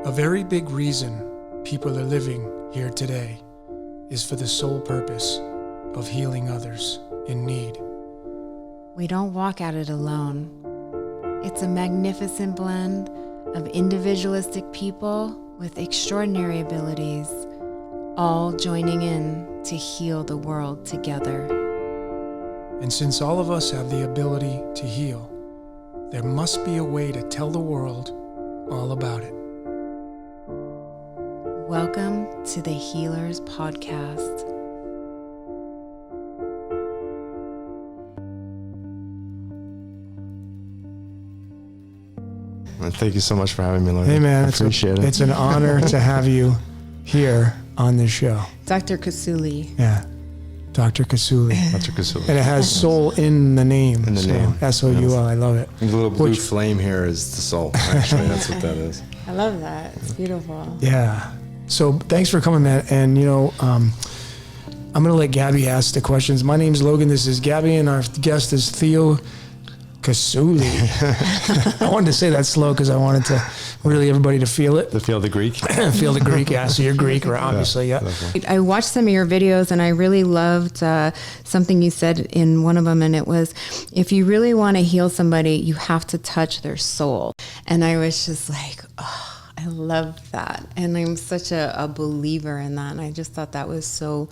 A very big reason people are living here today is for the sole purpose of healing others in need. We don't walk at it alone. It's a magnificent blend of individualistic people with extraordinary abilities, all joining in to heal the world together. And since all of us have the ability to heal, there must be a way to tell the world all about it. Welcome to the Healers Podcast. Thank you so much for having me, Logan. Hey man, I appreciate it. It's an honor to have you here on this show. Dr. Kousouli. Yeah, Dr. Kousouli. Dr. Kousouli. And it has soul in the name. In the name. S-O-U-L, I love it. The little blue flame here is the soul. Actually, that's what that is. I love that. It's beautiful. Yeah. So thanks for coming, man. And I'm going to let Gabby ask the questions. My name's Logan. This is Gabby, and our guest is Theo Kousouli. I wanted to say that slow because I wanted to really everybody to feel it. To feel the Greek? Feel the Greek, yeah. So you're Greek, or obviously, yeah. I watched some of your videos and I really loved something you said in one of them, and it was, if you really want to heal somebody, you have to touch their soul. And I was just like, oh, I love that. And I'm such a believer in that. And I just thought that was so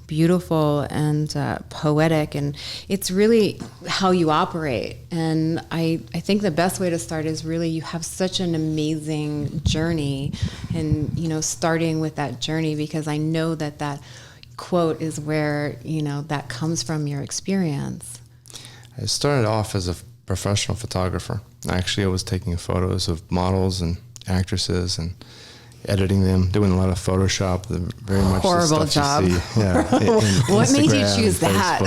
beautiful and poetic. And it's really how you operate. And I think the best way to start is really, you have such an amazing journey. And, starting with that journey, because I know that quote is where, that comes from your experience. I started off as a professional photographer. Actually, I was taking photos of models and actresses and editing them, doing a lot of Photoshop, very much horrible the stuff job. You see. Yeah, What made you choose that?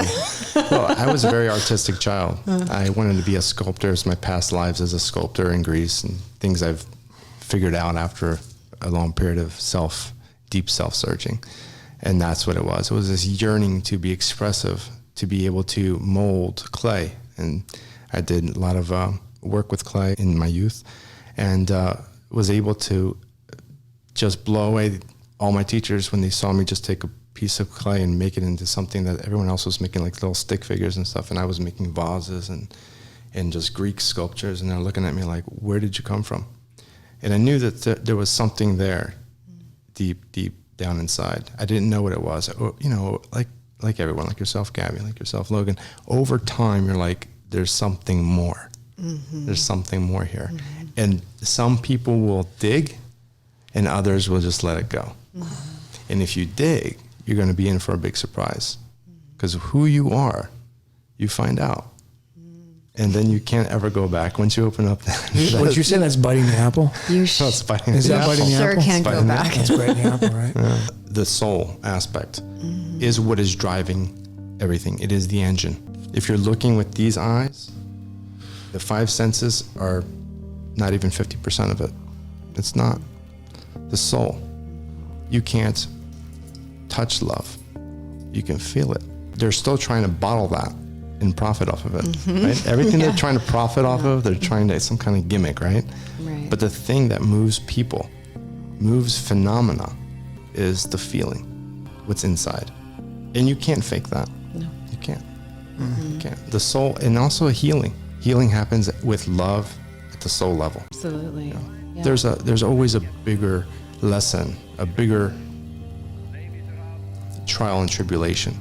Well, I was a very artistic child. I wanted to be a sculptor. It's my past lives as a sculptor in Greece and things I've figured out after a long period of deep self-searching. And that's what it was. It was this yearning to be expressive, to be able to mold clay. And I did a lot of work with clay in my youth, and was able to just blow away all my teachers when they saw me just take a piece of clay and make it into something that everyone else was making, like little stick figures and stuff, and I was making vases and just Greek sculptures, and they're looking at me like, where did you come from? And I knew that there was something there, deep down inside. I didn't know what it was. Like everyone, like yourself, Gabby, like yourself, Logan, over time, you're like, there's something more. Mm-hmm. There's something more here. Mm-hmm. And some people will dig and others will just let it go. Mm-hmm. And if you dig, you're going to be in for a big surprise, because who you are, you find out. And then you can't ever go back once you open up that. What you saying, that's biting the apple? It's biting Is the that apple. biting the Sure apple? can't go back. That's biting the apple, right? Yeah. The soul aspect is what is driving everything. It is the engine. If you're looking with these eyes, the five senses are not even 50% of it. It's not. The soul. You can't touch love. You can feel it. They're still trying to bottle that and profit off of it, right? Everything they're trying to profit off of, they're trying to, some kind of gimmick, right? But the thing that moves people, moves phenomena, is the feeling, what's inside. And you can't fake that. No. You can't. Mm-hmm. You can't. The soul, and also healing. Healing happens with love at the soul level. Absolutely. Yeah. There's always a bigger lesson, a bigger trial and tribulation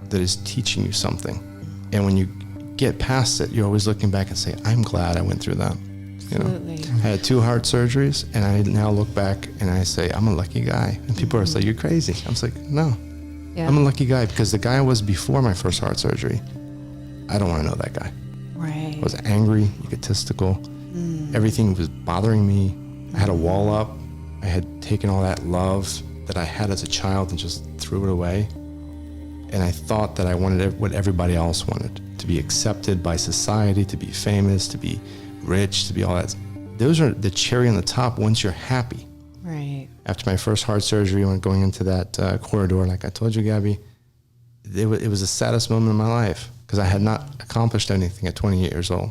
that is teaching you something. And when you get past it, you're always looking back and say, I'm glad I went through that. Absolutely. I had 2 heart surgeries, and I now look back and I say, I'm a lucky guy. And people are like, you're crazy. I was like, no, I'm a lucky guy, because the guy I was before my first heart surgery, I don't want to know that guy. Right. I was angry, egotistical. Everything was bothering me. I had a wall up. I had taken all that love that I had as a child and just threw it away. And I thought that I wanted what everybody else wanted, to be accepted by society, to be famous, to be rich, to be all that. Those are the cherry on the top once you're happy. Right. After my first heart surgery, when going into that corridor, like I told you, Gabby, it was the saddest moment of my life, because I had not accomplished anything at 28 years old.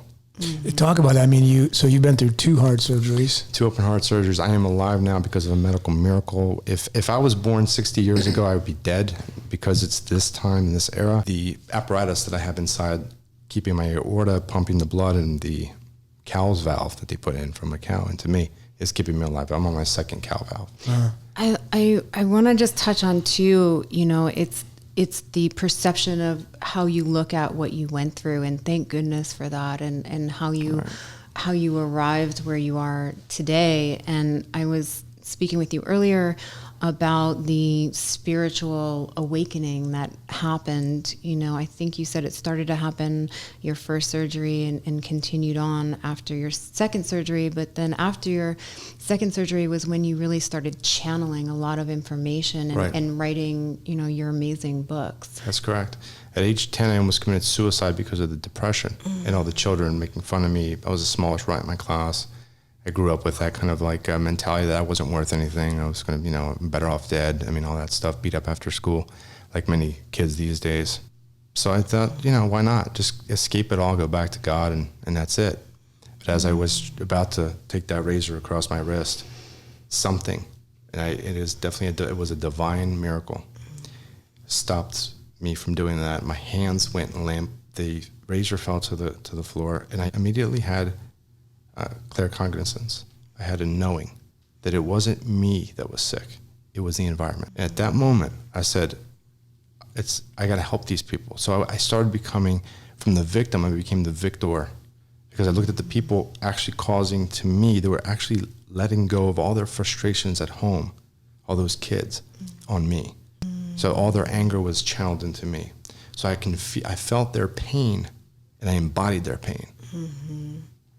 Talk about that. I mean, you've been through 2 heart surgeries. 2 open heart surgeries. I am alive now because of a medical miracle. If I was born 60 years ago, I would be dead because it's this time in this era. The apparatus that I have inside, keeping my aorta, pumping the blood, and the Cow's valve that they put in from a cow into me is keeping me alive. I'm on my 2nd cow valve. I want to just touch on too, it's the perception of how you look at what you went through, and thank goodness for that, and how you arrived where you are today. And I was speaking with you earlier about the spiritual awakening that happened. I think you said it started to happen your first surgery and continued on after your 2nd surgery. But then after your 2nd surgery was when you really started channeling a lot of information and writing, your amazing books. That's correct. At age 10, I almost committed suicide because of the depression and all the children making fun of me. I was the smallest rat in my class. I grew up with that kind of mentality that I wasn't worth anything. I was going to, I'm better off dead. I mean, all that stuff, beat up after school, like many kids these days. So I thought, why not? Just escape it all, go back to God, and that's it. But as I was about to take that razor across my wrist, something, and it was a divine miracle, stopped me from doing that. My hands went limp. The razor fell to the floor, and I immediately had claircognizance. I had a knowing that it wasn't me that was sick. It was the environment. And at that moment, I said, I got to help these people. So I started becoming, from the victim, I became the victor, because I looked at the people actually causing to me, they were actually letting go of all their frustrations at home, all those kids, on me. So all their anger was channeled into me. So I felt their pain, and I embodied their pain.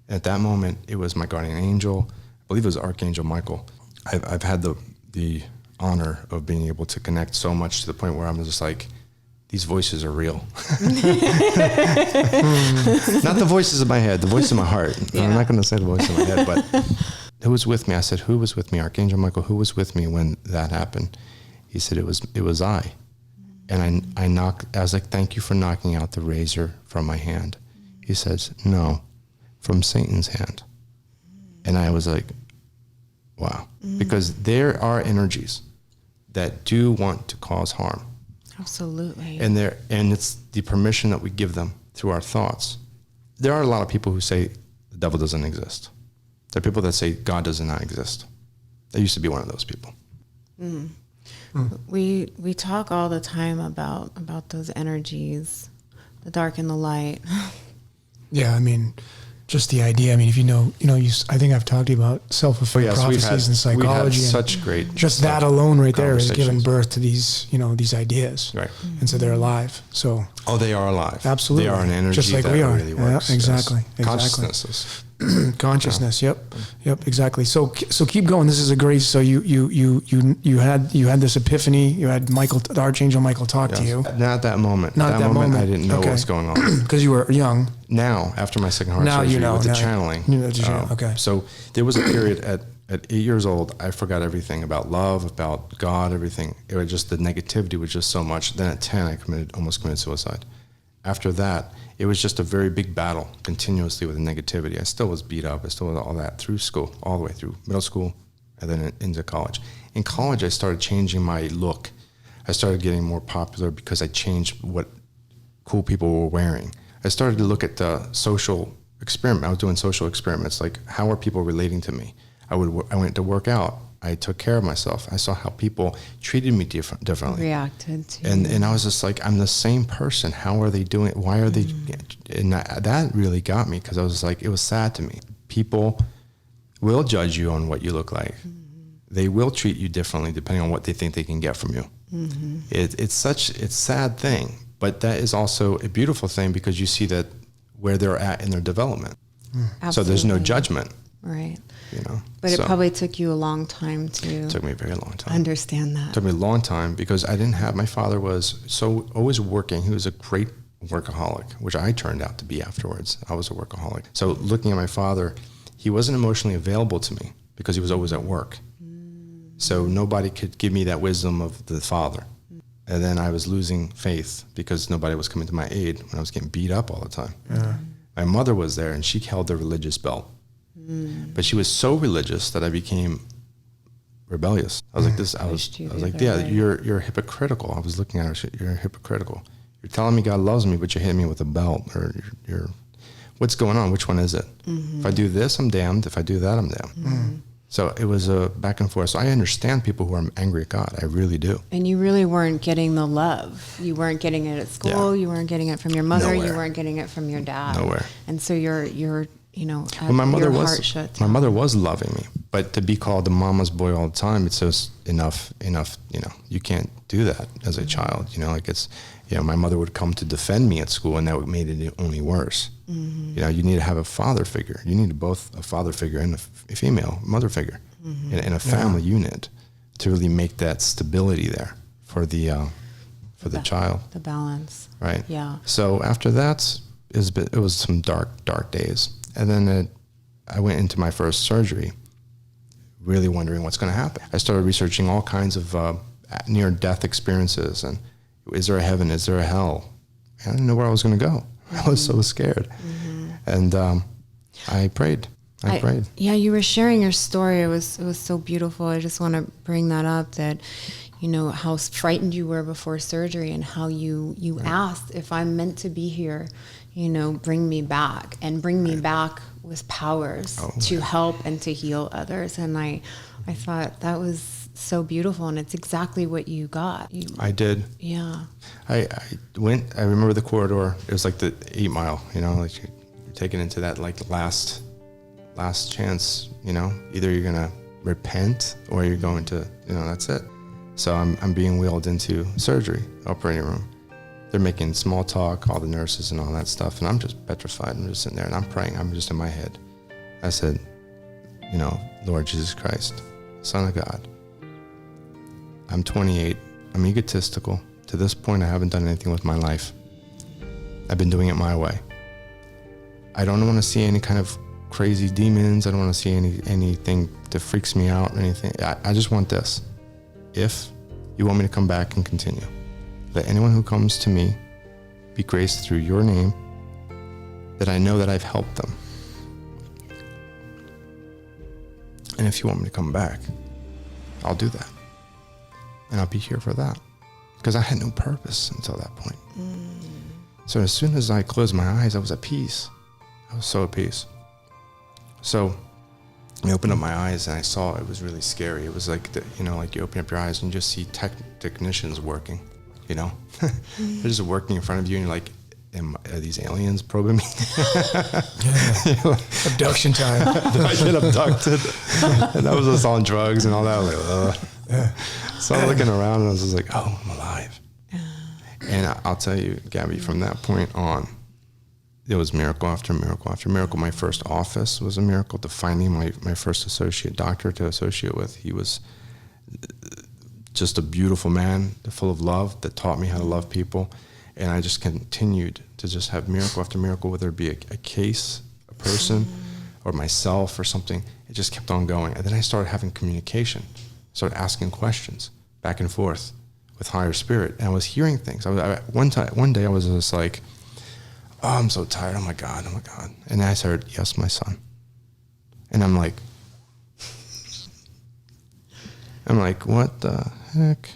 At that moment, it was my guardian angel. I believe it was Archangel Michael. I've had the honor of being able to connect so much to the point where I'm just like, these voices are real. Not the voices in my head, the voice in my heart. Yeah. I'm not going to say the voice in my head, but who was with me? I said, who was with me? Archangel Michael, who was with me when that happened? He said, it was I. And I was like, thank you for knocking out the razor from my hand. He says, no, from Satan's hand. And I was like, wow. Because there are energies that do want to cause harm. Absolutely. And it's the permission that we give them through our thoughts. There are a lot of people who say the devil doesn't exist. There are people that say God does not exist. I used to be one of those people. We talk all the time about those energies, the dark and the light. Yeah, I mean, just the idea. I mean, if I think I've talked to you about self-fulfilling prophecies and psychology. We've had such great just that alone right there has given birth to these, these ideas. Right. And so they're alive. So. Oh, they are alive. Absolutely. They are an energy just like that we are. really works. Yeah, exactly. Yes. Consciousnesses. Consciousness. Yep, exactly. So keep going. This is a great. So you had this epiphany. You had the Archangel Michael talk to you. Not at that moment. Not at that moment. I didn't know what was going on because you were young. Now, after my second heart surgery, with the channeling. Okay. So there was a period at 8 years old, I forgot everything about love, about God, everything. It was just the negativity was just so much. Then at 10, I almost committed suicide. After that, it was just a very big battle continuously with the negativity. I still was beat up. I still was all that through school, all the way through middle school, and then into college. In college, I started changing my look. I started getting more popular because I changed what cool people were wearing. I started to look at the social experiment. I was doing social experiments, like how are people relating to me? I went to work out. I took care of myself. I saw how people treated me differently. Reacted to. And I was just like, I'm the same person. How are they doing it? Why are they? And that really got me because I was like, it was sad to me. People will judge you on what you look like. They will treat you differently depending on what they think they can get from you. It's a sad thing, but that is also a beautiful thing because you see that where they're at in their development. So there's no judgment. Right. But it probably took you a long time to. It took me a very long time. Understand that. It took me a long time because I didn't have, my father was so always working. He was a great workaholic, which I turned out to be afterwards. I was a workaholic. So looking at my father, he wasn't emotionally available to me because he was always at work. So nobody could give me that wisdom of the father. And then I was losing faith because nobody was coming to my aid when I was getting beat up all the time. My mother was there, and she held the religious belt. But she was so religious that I became rebellious. I was like this. I was like, yeah, you're hypocritical. I was looking at her. You're hypocritical. You're telling me God loves me, but you're hitting me with a belt. Or you're what's going on? Which one is it? If I do this, I'm damned. If I do that, I'm damned. So it was a back and forth. So I understand people who are angry at God. I really do. And you really weren't getting the love. You weren't getting it at school. You weren't getting it from your mother. Nowhere. You weren't getting it from your dad. Nowhere. And so you're you know, Well, my mother your was heart shut my down. mother was loving me, but to be called the mama's boy all the time, it's just enough. You know, you can't do that as a child. You know, like it's, you know, my mother would come to defend me at school, and that would made it only worse. You know, you need to have a father figure. You need both a father figure and a female mother figure in a family unit to really make that stability there for the child. The balance. Right. Yeah. So after that, it was some dark days. And then I went into my first surgery, really wondering what's going to happen. I started researching all kinds of near-death experiences, and is there a heaven? Is there a hell? I didn't know where I was going to go. I was so scared. And I prayed. I prayed. Yeah, you were sharing your story. It was so beautiful. I just want to bring that up, that, you know, how frightened you were before surgery, and how you asked, if I'm meant to be here, you know, bring me back, and bring me back with powers to help and to heal others. And I thought that was so beautiful, and it's exactly what you got. I did. Yeah. I remember the corridor. It was like the 8 Mile, you know, like you're taken into that like last chance, you know, either you're going to repent or you're going to, you know, that's it. So I'm being wheeled into surgery, operating room. They're making small talk, all the nurses and all that stuff. And I'm just petrified. I'm just sitting there and I'm praying. I'm just in my head. I said, you know, Lord Jesus Christ, Son of God, I'm 28. I'm egotistical. To this point, I haven't done anything with my life. I've been doing it my way. I don't want to see any kind of crazy demons. I don't want to see anything that freaks me out or anything. I just want this. If you want me to come back and continue, let anyone who comes to me be graced through your name, that I know that I've helped them. And if you want me to come back, I'll do that. And I'll be here for that. Because I had no purpose until that point. So as soon as I closed my eyes, I was at peace. I was so at peace. So I opened up my eyes and I saw it was really scary. It was like, you know, like you open up your eyes and you just see technicians working, you know. They're just working in front of you and you're like, are these aliens probing me? Abduction time. I get abducted. And I was just on drugs and all that. I was like, ugh. So I'm looking around and I was just like, oh, I'm alive. And I'll tell you, Gabby, from that point on, it was miracle after miracle after miracle. My first office was a miracle. To finding my first associate doctor to associate with, he was just a beautiful man, full of love, that taught me how to love people. And I just continued to just have miracle after miracle, whether it be a case, a person, or myself or something. It just kept on going. And then I started having communication, started asking questions back and forth with higher spirit. And I was hearing things. One day I was just like, oh, I'm so tired. Oh my God. And I heard, yes, my son. And I'm like, what the heck?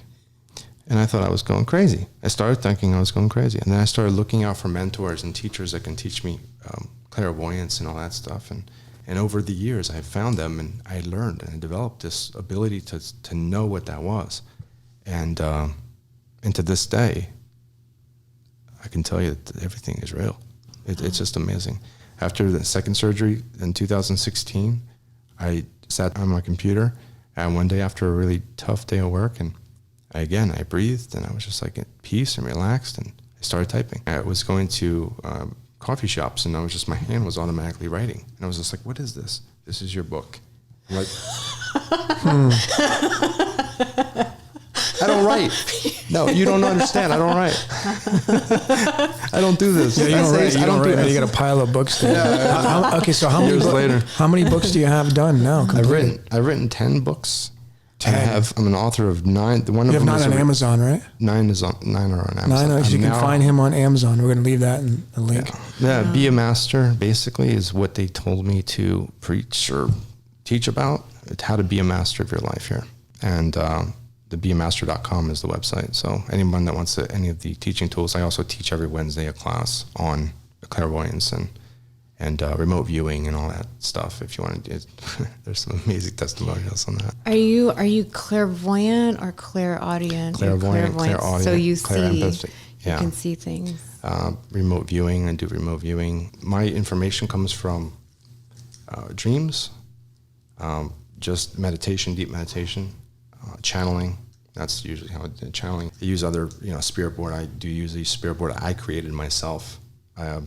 And I thought I was going crazy. I started thinking I was going crazy. And then I started looking out for mentors and teachers that can teach me clairvoyance and all that stuff. And over the years, I found them and I learned and I developed this ability to know what that was. And to this day, I can tell you that everything is real. It's just amazing. After the second surgery in 2016, I sat on my computer, and one day after a really tough day of work, and I breathed, and I was just like at peace and relaxed, and I started typing. I was going to coffee shops, and my hand was automatically writing. And I was just like, what is this? This is your book. I'm like, I don't write. No, you don't understand. I don't write. I don't do this. Yeah, you don't write. You don't write. You got a pile of books there. Yeah. Okay, so how many Years later. How many books do you have done now? Completed? I've written 10 books. I'm an author of 9. One You of have them 9 is on Amazon, right? 9 are on Amazon. 9, so you can find him on Amazon. We're going to leave that in the link. Yeah, Be a Master basically is what they told me to preach or teach about. It's how to be a master of your life here. And the beamaster.com is the website. So anyone that wants any of the teaching tools, I also teach every Wednesday a class on clairvoyance and remote viewing and all that stuff. If you want to do it, there's some amazing testimonials on that. Are you clairvoyant or clairaudient? Clairvoyant, clairaudient, so you clairempathic. You can see things. Remote viewing, I do remote viewing. My information comes from dreams, just meditation, deep meditation, channeling. That's usually how I do channeling. I use other, spirit board. I do use a spirit board I created myself. A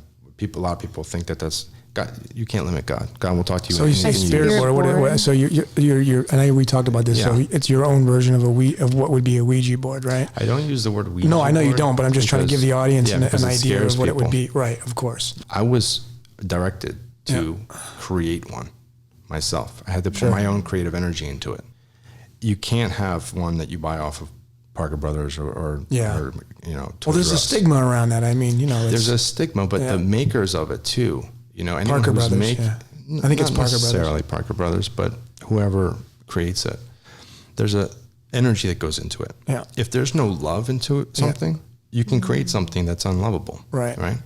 lot of people think that's God. You can't limit God. God will talk to you. So you say spirit board. So you're. I know we talked about this. Yeah. So it's your own version of of what would be a Ouija board, right? I don't use the word Ouija. No, I know you don't, but I'm just trying to give the audience an idea of what it would be. Right, of course. I was directed to create one myself. I had to put my own creative energy into it. You can't have one that you buy off of Parker Brothers or well, there's a Us. stigma around that. I mean, there's a stigma, but the makers of it too. Anyone Parker who's Brothers. I think it's Parker Brothers. Not necessarily Parker Brothers, but whoever creates it, there's a energy that goes into it. Yeah. If there's no love into something, you can create something that's unlovable. Right. Right.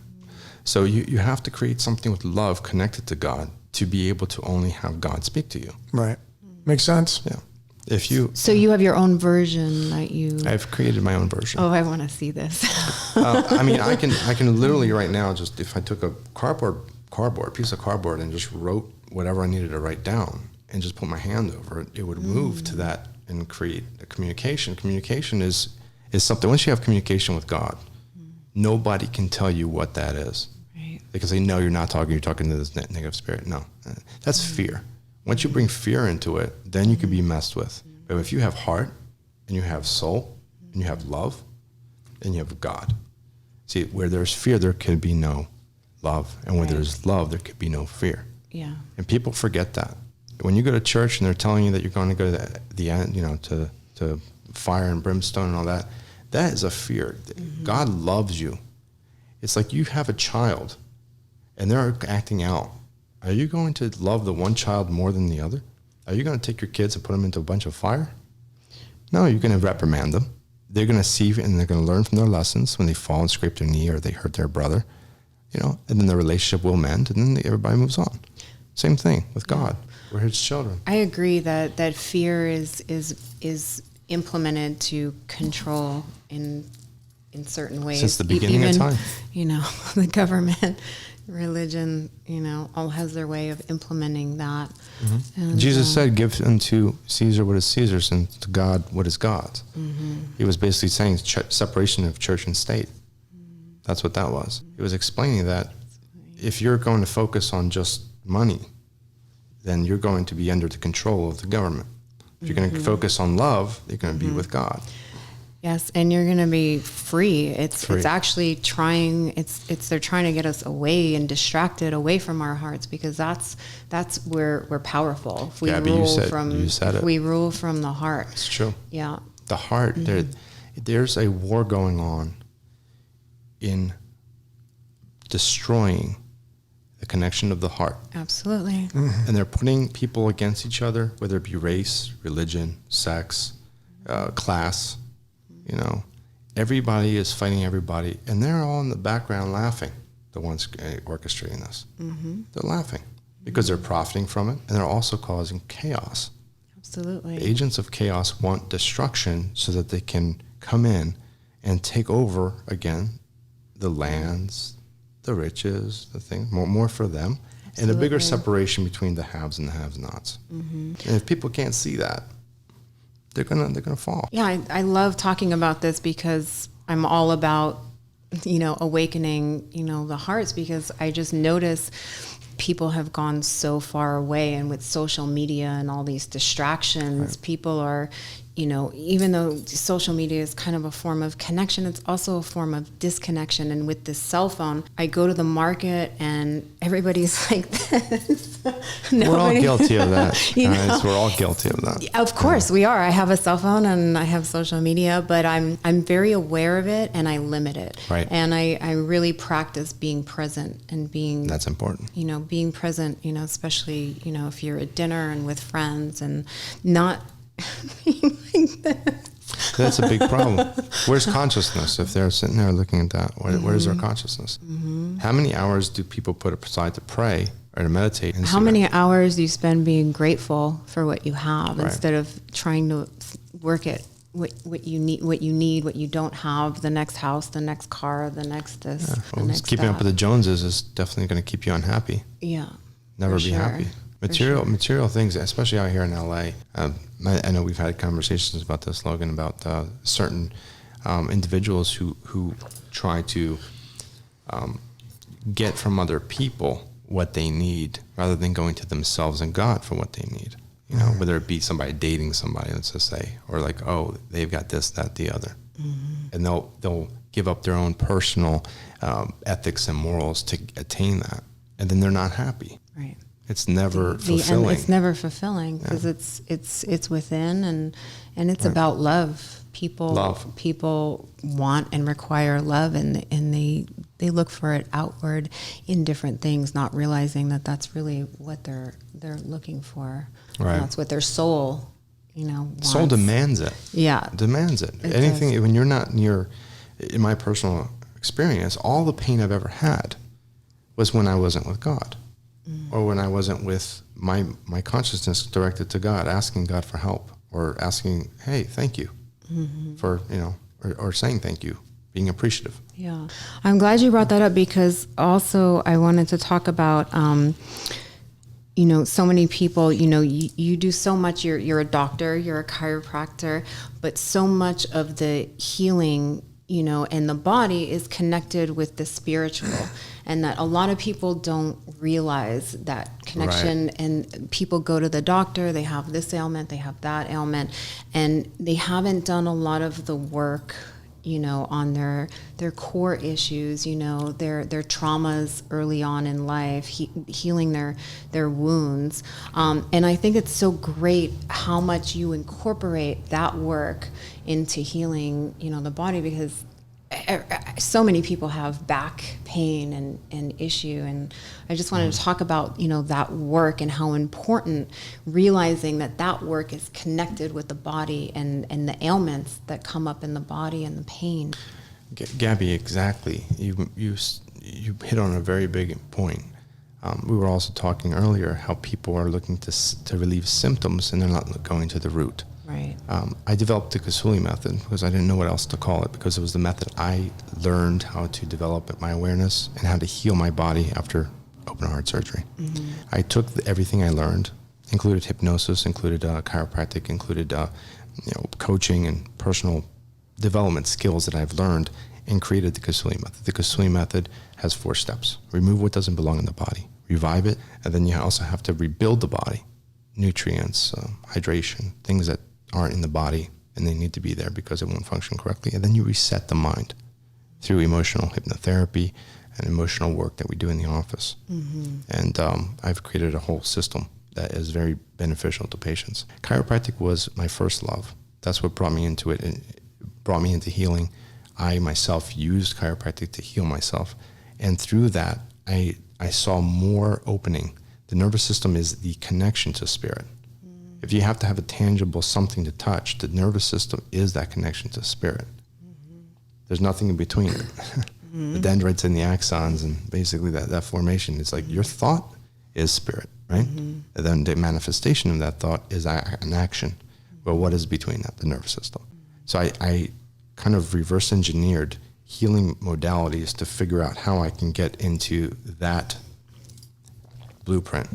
So you have to create something with love connected to God to be able to only have God speak to you. Right. Makes sense. Yeah. So you have your own version that you. I've created my own version. Oh, I want to see this. I mean, I can literally right now, just if I took a piece of cardboard and just wrote whatever I needed to write down and just put my hand over it, it would move to that and create a communication. Communication is something. Once you have communication with God, nobody can tell you what that is. Right. Because they know you're talking to this negative spirit. No, that's fear. Once you bring fear into it, then you can be messed with. But if you have heart and you have soul and you have love and you have God, see, where there's fear, there could be no love. And where there's love, there could be no fear. Yeah. And people forget that. When you go to church and they're telling you that you're going to go to the end, to fire and brimstone and all that, that is a fear. God loves you. It's like you have a child and they're acting out. Are you going to love the one child more than the other? Are you going to take your kids and put them into a bunch of fire? No, you're going to reprimand them. They're going to see and they're going to learn from their lessons when they fall and scrape their knee or they hurt their brother, and then the relationship will mend and then everybody moves on. Same thing with God. We're his children. I agree that fear is implemented to control in certain ways. Since the beginning of time. The government, religion, all has their way of implementing that. Mm-hmm. And, Jesus said, give unto Caesar what is Caesar's and to God what is God's. He was basically saying separation of church and state. That's what that was. He was explaining that if you're going to focus on just money, then you're going to be under the control of the government. If you're going to focus on love, you're going to be with God. Yes, and you're going to be free. It's actually they're trying to get us away and distracted away from our hearts, because that's where we're powerful. If we we rule from the heart. It's true. Yeah. The heart, there's a war going on in destroying the connection of the heart. Absolutely. And they're putting people against each other, whether it be race, religion, sex, class. Everybody is fighting everybody, and they're all in the background laughing, the ones orchestrating this. They're laughing because they're profiting from it, and they're also causing chaos. Absolutely. Agents of chaos want destruction so that they can come in and take over again the lands, the riches, the thing, more for them. Absolutely. And a bigger separation between the haves and the have-nots. And if people can't see that, they're gonna fall. Yeah, I love talking about this because I'm all about, awakening, the hearts, because I just notice people have gone so far away, and with social media and all these distractions, people are, even though social media is kind of a form of connection, it's also a form of disconnection. And with this cell phone, I go to the market and everybody's like this. We're all guilty of that. You Guys. know? We're all guilty of that. Of course we are. I have a cell phone and I have social media, but I'm very aware of it and I limit it. Right. And I really practice being present and being, That's important. being present, especially, if you're at dinner and with friends and not being like this. That's a big problem. Where's consciousness? If they're sitting there looking at that, where's their consciousness? How many hours do people put aside to pray or to meditate? How many hours do you spend being grateful for what you have Right. instead of trying to work at what you need, what you don't have, the next house, the next car, the next this, the Well, next keeping up that. with the Joneses is definitely going to keep you unhappy. Yeah. Never for be sure. happy. For Material things, especially out here in LA. I know we've had conversations about this, Logan, about certain individuals who try to get from other people what they need rather than going to themselves and God for what they need. Whether it be somebody dating somebody, let's just say, or like, oh, they've got this, that, the other. And they'll give up their own personal ethics and morals to attain that. And then they're not happy. Right. It's never fulfilling. It's never fulfilling because it's within and it's about love. People want and require love and they look for it outward in different things, not realizing that that's really what they're looking for. Right. And that's what their soul, wants. Soul demands it. Yeah. Demands it. It Anything does. when you're not near, in my personal experience, all the pain I've ever had was when I wasn't with God. Or when I wasn't with my consciousness directed to God, asking God for help, or asking, hey, thank you for, or saying thank you, being appreciative. Yeah. I'm glad you brought that up because also I wanted to talk about, so many people, you do so much, you're a doctor, you're a chiropractor, but so much of the healing, and the body is connected with the spiritual. And that a lot of people don't realize that connection. Right. And people go to the doctor, they have this ailment, they have that ailment, and they haven't done a lot of the work, on their core issues, their traumas early on in life, healing their wounds. And I think it's so great how much you incorporate that work into healing, the body, because so many people have back pain and issue, and I just wanted to talk about that work and how important realizing that work is connected with the body and the ailments that come up in the body and the pain. Gabby, exactly. You hit on a very big point. We were also talking earlier how people are looking to relieve symptoms and they're not going to the root. Right. I developed the Kousouli method because I didn't know what else to call it, because it was the method I learned how to develop my awareness and how to heal my body after open heart surgery. I took everything I learned, included hypnosis, included chiropractic, included coaching and personal development skills that I've learned, and created the Kousouli method. The Kousouli method has 4 steps. Remove what doesn't belong in the body, revive it, and then you also have to rebuild the body. Nutrients, hydration, things that aren't in the body and they need to be there because it won't function correctly. And then you reset the mind through emotional hypnotherapy and emotional work that we do in the office. And I've created a whole system that is very beneficial to patients. Chiropractic was my first love. That's what brought me into it. It brought me into healing. I myself used chiropractic to heal myself. And through that, I saw more opening. The nervous system is the connection to spirit. If you have to have a tangible something to touch, the nervous system is that connection to spirit. There's nothing in between it. The dendrites and the axons and basically that formation, it's like your thought is spirit, right? And then the manifestation of that thought is an action. Well, what is between that? The nervous system. So I kind of reverse engineered healing modalities to figure out how I can get into that blueprint.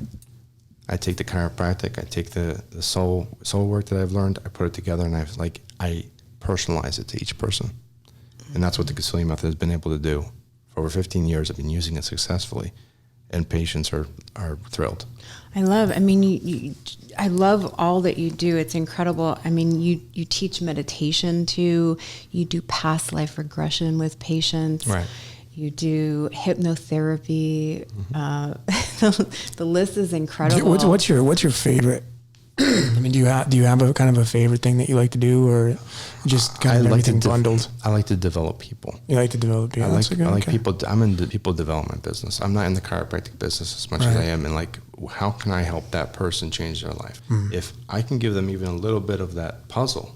I take the chiropractic, I take the soul work that I've learned, I put it together, and I personalize it to each person. And that's what the Kousouli method has been able to do. For over 15 years, I've been using it successfully. and patients are thrilled. I love all that you do. It's incredible. I mean, you teach meditation too. You do past life regression with patients. Right. You do hypnotherapy. The list is incredible. What's your favorite? I mean, do you have a kind of a favorite thing that you like to do, or just kind of everything bundled? I like to develop people. You like to develop people. I like people. I'm in the people development business. I'm not in the chiropractic business as much as I am in like, how can I help that person change their life? If I can give them even a little bit of that puzzle,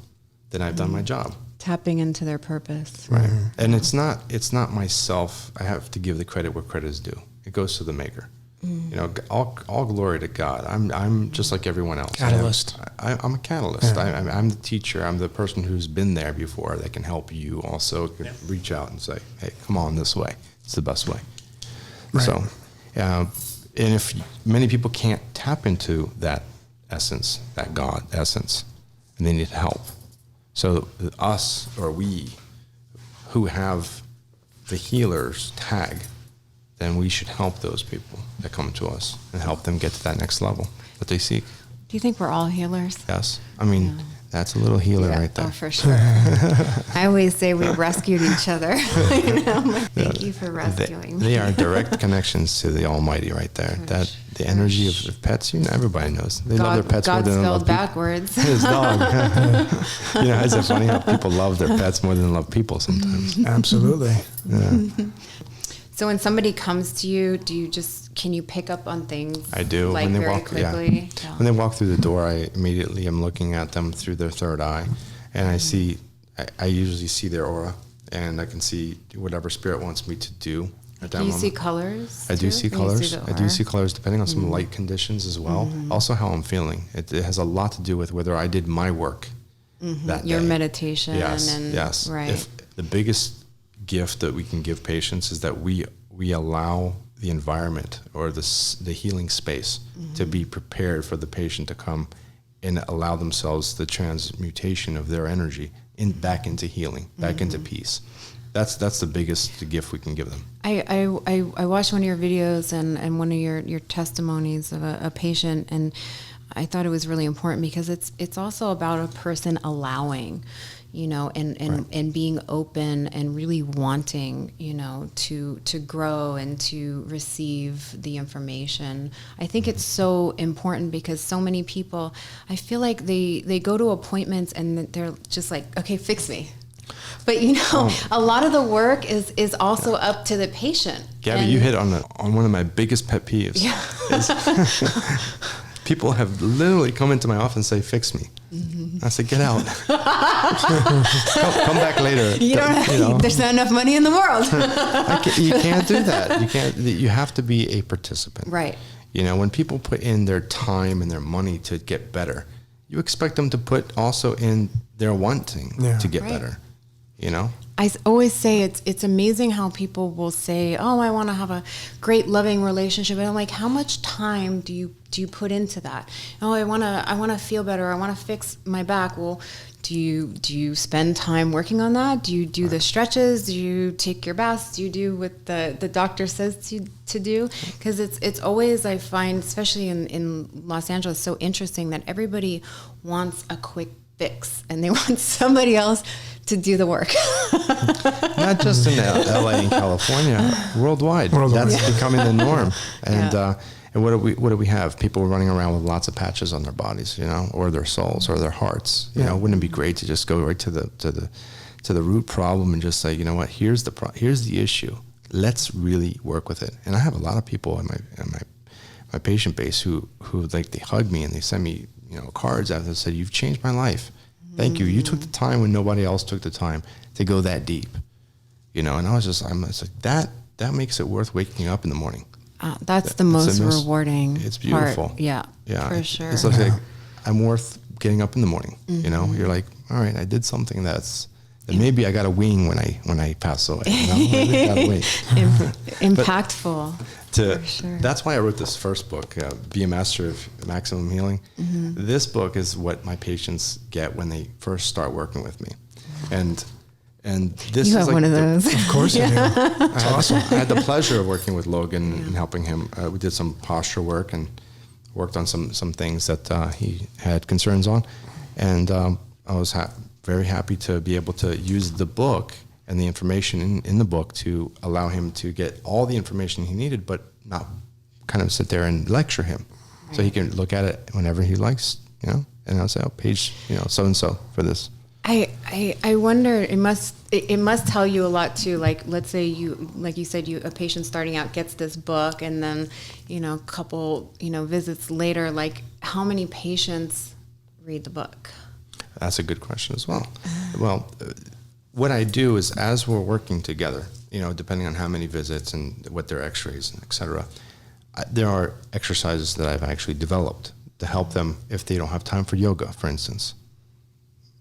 then I've done my job. Tapping into their purpose. Right. And it's not myself. I have to give the credit where credit is due. It goes to the maker. You know, all glory to God. I'm just like everyone else. Catalyst. I'm a catalyst. Yeah. I'm the teacher. I'm the person who's been there before that can help you also reach out and say, hey, come on this way. It's the best way. Right. So, and if many people can't tap into that essence, that God essence, and they need help. So us, or we, who have the healer's tag, then we should help those people that come to us and help them get to that next level that they seek. Do you think we're all healers? Yes. I mean, that's a little healer right there. Oh, for sure. I always say we rescued each other. Thank you for rescuing me. They are direct connections to the Almighty right there. That the energy of pets, everybody knows. They love their pets more than they love people. backwards. His dog. Isn't it funny how people love their pets more than love people sometimes? Absolutely. Yeah. So when somebody comes to you, can you pick up on things? I do. Like when they very walk, quickly? Yeah. When they walk through the door, I immediately am looking at them through their third eye, and I usually see their aura, and I can see whatever spirit wants me to do at that moment. Do you see colors? I do see colors. I do see colors depending on some light conditions as well. Also how I'm feeling. It has a lot to do with whether I did my work that Your day. meditation. Yes. Right. If the biggest gift that we can give patients is that we allow the environment or the healing space to be prepared for the patient to come and allow themselves the transmutation of their energy back into healing, back into peace. That's the biggest gift we can give them. I watched one of your videos and one of your testimonies of a patient, and I thought it was really important because it's also about a person allowing, and being open and really wanting, to grow and to receive the information. I think it's so important because so many people, I feel like they go to appointments and they're just like, okay, fix me. But a lot of the work is also up to the patient. Gabby, you hit on one of my biggest pet peeves. Yeah. People have literally come into my office and say, fix me. I said, get out. come back later. There's not enough money in the world. You can't do that. You have to be a participant. Right. When people put in their time and their money to get better, you expect them to put also in their wanting to get better. I always say it's amazing how people will say, oh, I want to have a great loving relationship. And I'm like, how much time do you put into that? Oh, I want to feel better. I want to fix my back. Well, do you spend time working on that? Do you do the stretches? Do you take your baths? Do you do what the doctor says to do? Because it's always, I find, especially in Los Angeles, so interesting that everybody wants a quick fix and they want somebody else to do the work. Not just in LA and California, worldwide. That's becoming the norm. And what do we have? People running around with lots of patches on their bodies, or their souls or their hearts. Wouldn't it be great to just go right to the root problem and just say, you know what? Here's the issue. Let's really work with it. And I have a lot of people in my patient base who like they hug me and they send me cards after they said, you've changed my life. Thank you. You took the time when nobody else took the time to go that deep, And I was I'm like, that makes it worth waking up in the morning. That's the most rewarding. It's beautiful. Part. Yeah, for sure. It's like I'm worth getting up in the morning. You're like, all right, I did something that maybe I got a wing when I pass away. Maybe I got a wing. Impactful. For sure. That's why I wrote this first book, Be a Master of Maximum Healing. This book is what my patients get when they first start working with me. And And this You is have one of those. Of course I do. It's awesome. I had the pleasure of working with Logan and helping him. We did some posture work and worked on some things that he had concerns on. And I was very happy to be able to use the book and the information in the book to allow him to get all the information he needed, but not kind of sit there and lecture him. Right. So he can look at it whenever he likes, you know, and I'll say, oh, page, you know, so-and-so for this. I wonder, it must tell you a lot too. Like, let's say like you said, a patient starting out gets this book, and then, you know, a couple, you know, visits later, like how many patients read the book? That's a good question as well. Well, what I do is, as we're working together, you know, depending on how many visits and what their x-rays and et cetera, there are exercises that I've actually developed to help them if they don't have time for yoga, for instance.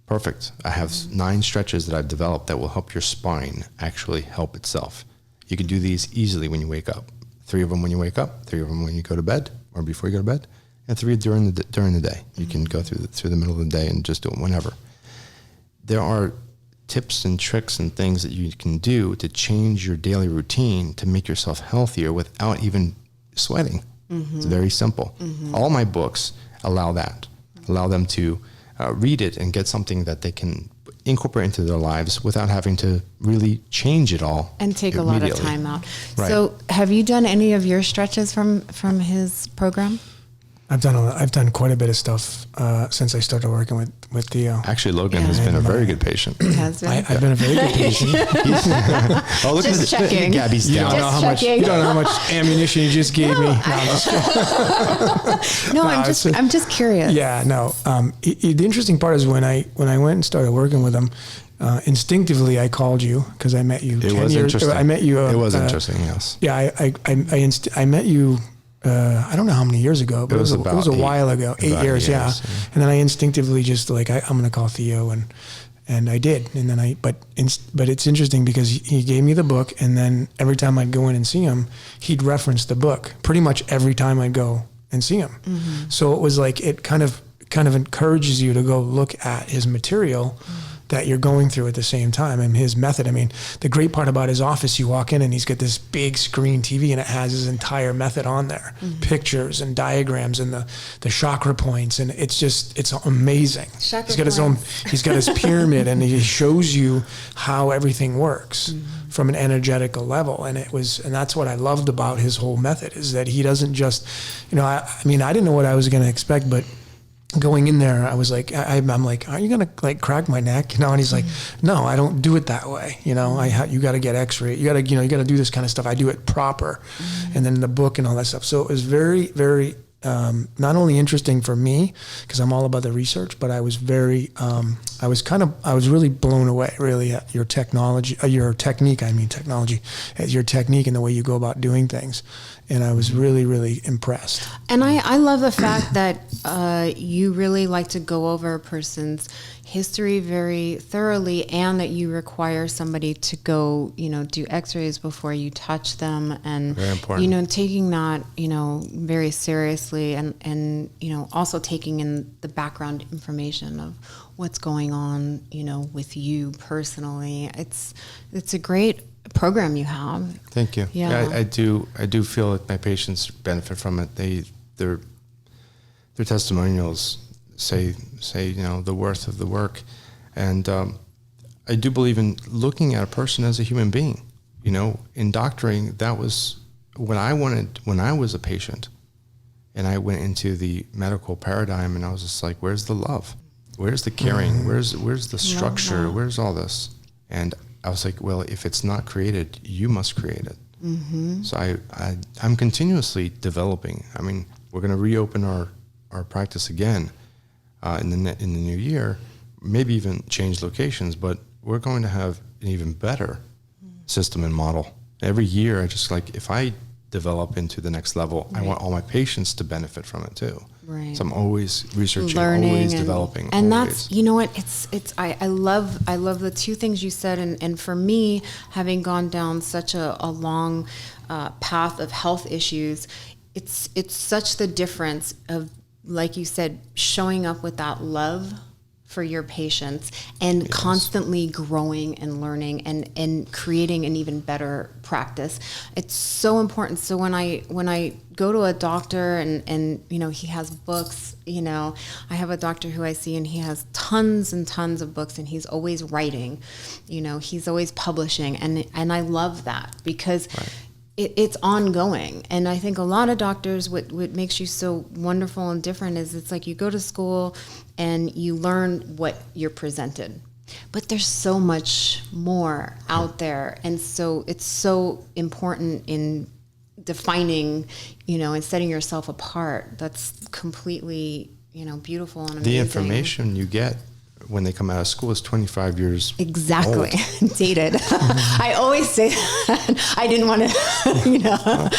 Perfect. I have 9 stretches that I've developed that will help your spine actually help itself. You can do these easily when you wake up. 3 of them when you wake up, 3 of them when you go to bed or before you go to bed, and 3 during the day. You can go through the middle of the day and just do it whenever. There are tips and tricks and things that you can do to change your daily routine to make yourself healthier without even sweating. Mm-hmm. It's very simple. Mm-hmm. All my books allow that. Allow them to read it and get something that they can incorporate into their lives without having to really change it all and take a lot of time out. Right. So have you done any of your stretches from his program? I've done quite a bit of stuff since I started working with Theo. Actually, Logan has been a very good patient. He has been. I've been a very good patient. Oh, look Just checking. Gabby's You down. don't know how much. You don't know how much ammunition you just gave me. I'm just curious. Yeah, no. The interesting part is when I went and started working with him, instinctively I called you because I met you. It was interesting. I met you. It was interesting. Yes. Yeah, I met you. I don't know how many years ago, but it was a while ago, 8 years, yeah. And then I instinctively just like, I'm going to call Theo, and I did. And then but it's interesting because he gave me the book, and then every time I'd go in and see him, he'd reference the book pretty much every time I'd go and see him. Mm-hmm. So it was like, it kind of encourages you to go look at his material that you're going through at the same time, and his method. I mean, the great part about his office, you walk in and he's got this big screen TV and it has his entire method on there, pictures and diagrams and the chakra points, and it's amazing. He's got his pyramid, and he shows you how everything works from an energetical level, and that's what I loved about his whole method, is that he doesn't just, you know, I mean, I didn't know what I was going to expect, but going in there, I was like, I'm like, are you gonna like crack my neck? You know, and he's like, no, I don't do it that way. You know, you got to get X-ray. You got to do this kind of stuff. I do it proper, and then the book and all that stuff. So it was very, very not only interesting for me because I'm all about the research, but I was very, I was really blown away, really, at your technique. Your technique and the way you go about doing things. And I was really, really impressed. And I love the fact that you really like to go over a person's history very thoroughly, and that you require somebody to go, you know, do x-rays before you touch them, and, very important. You know, taking that, you know, very seriously, and, you know, also taking in the background information of what's going on, you know, with you personally. It's a great program you have. Thank you. Yeah, I do feel that my patients benefit from it. Their testimonials say you know the worth of the work, and I do believe in looking at a person as a human being. You know, in doctoring, that was what I wanted when I was a patient, and I went into the medical paradigm, and I was just like, where's the love? Where's the caring? Where's the structure? Where's all this? And I was like, well, if it's not created, you must create it. Mm-hmm. So I'm continuously developing. I mean, we're going to reopen our practice again in the new year, maybe even change locations, but we're going to have an even better system and model. Every year, I just like, if I develop into the next level, I want all my patients to benefit from it too. Right. So I'm always researching, learning, always developing. And always. that's, you know what, I love the two things you said. And for me, having gone down such a long path of health issues, it's such the difference of, like you said, showing up with that love for your patients and constantly growing and learning and creating an even better practice. It's so important. So when I go to a doctor and you know, he has books, you know, I have a doctor who I see and he has tons and tons of books and he's always writing, you know, he's always publishing, and I love that because it's ongoing. And I think a lot of doctors, what makes you so wonderful and different is it's like you go to school and you learn what you're presented, but there's so much more out there. And so it's so important in defining, you know, and setting yourself apart. That's completely, you know, beautiful and amazing. The information you get when they come out of school is 25 years exactly old. Dated. I always say that. I didn't want to, you know,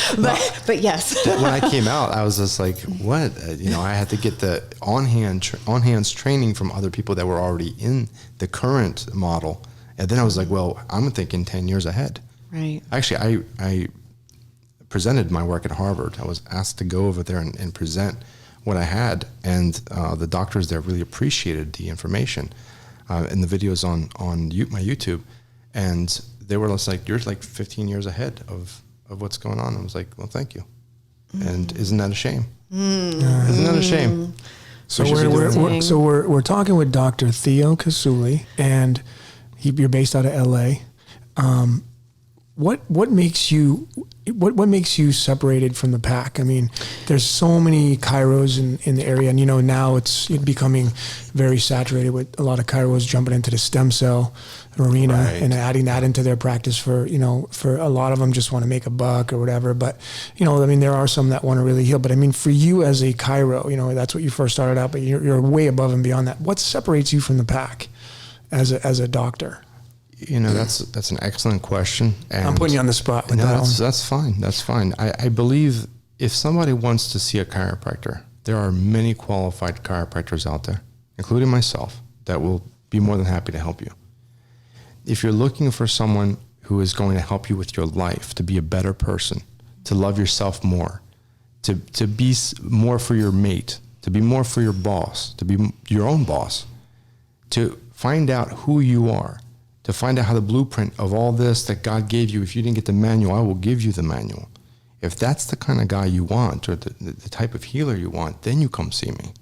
but yes. When I came out, I was just like, what? You know, I had to get the on-hands training from other people that were already in the current model. And then I was like, well, I'm thinking 10 years ahead. Right. Actually, I presented my work at Harvard. I was asked to go over there and present what I had, and the doctors there really appreciated the information and the videos on my YouTube, and they were just like, you're like 15 years ahead of what's going on. I was like, well, thank you. And isn't that a shame? Isn't that a shame? So we're talking with Dr. Theo Kousouli, and you're based out of LA. What makes you separated from the pack? I mean, there's so many chiros in the area, and you know, now it's becoming very saturated with a lot of chiros jumping into the stem cell arena and adding that into their practice for a lot of them just want to make a buck or whatever. But you know, I mean, there are some that want to really heal. But I mean, for you as a chiro, you know, that's what you first started out, but you're way above and beyond that. What separates you from the pack as a doctor? You know, that's an excellent question. And I'm putting you on the spot with that's fine. That's fine. I believe if somebody wants to see a chiropractor, there are many qualified chiropractors out there, including myself, that will be more than happy to help you. If you're looking for someone who is going to help you with your life, to be a better person, to love yourself more, to be more for your mate, to be more for your boss, to be your own boss, to find out who you are, to find out how the blueprint of all this that God gave you, if you didn't get the manual, I will give you the manual. If that's the kind of guy you want, or the type of healer you want, then you come see me.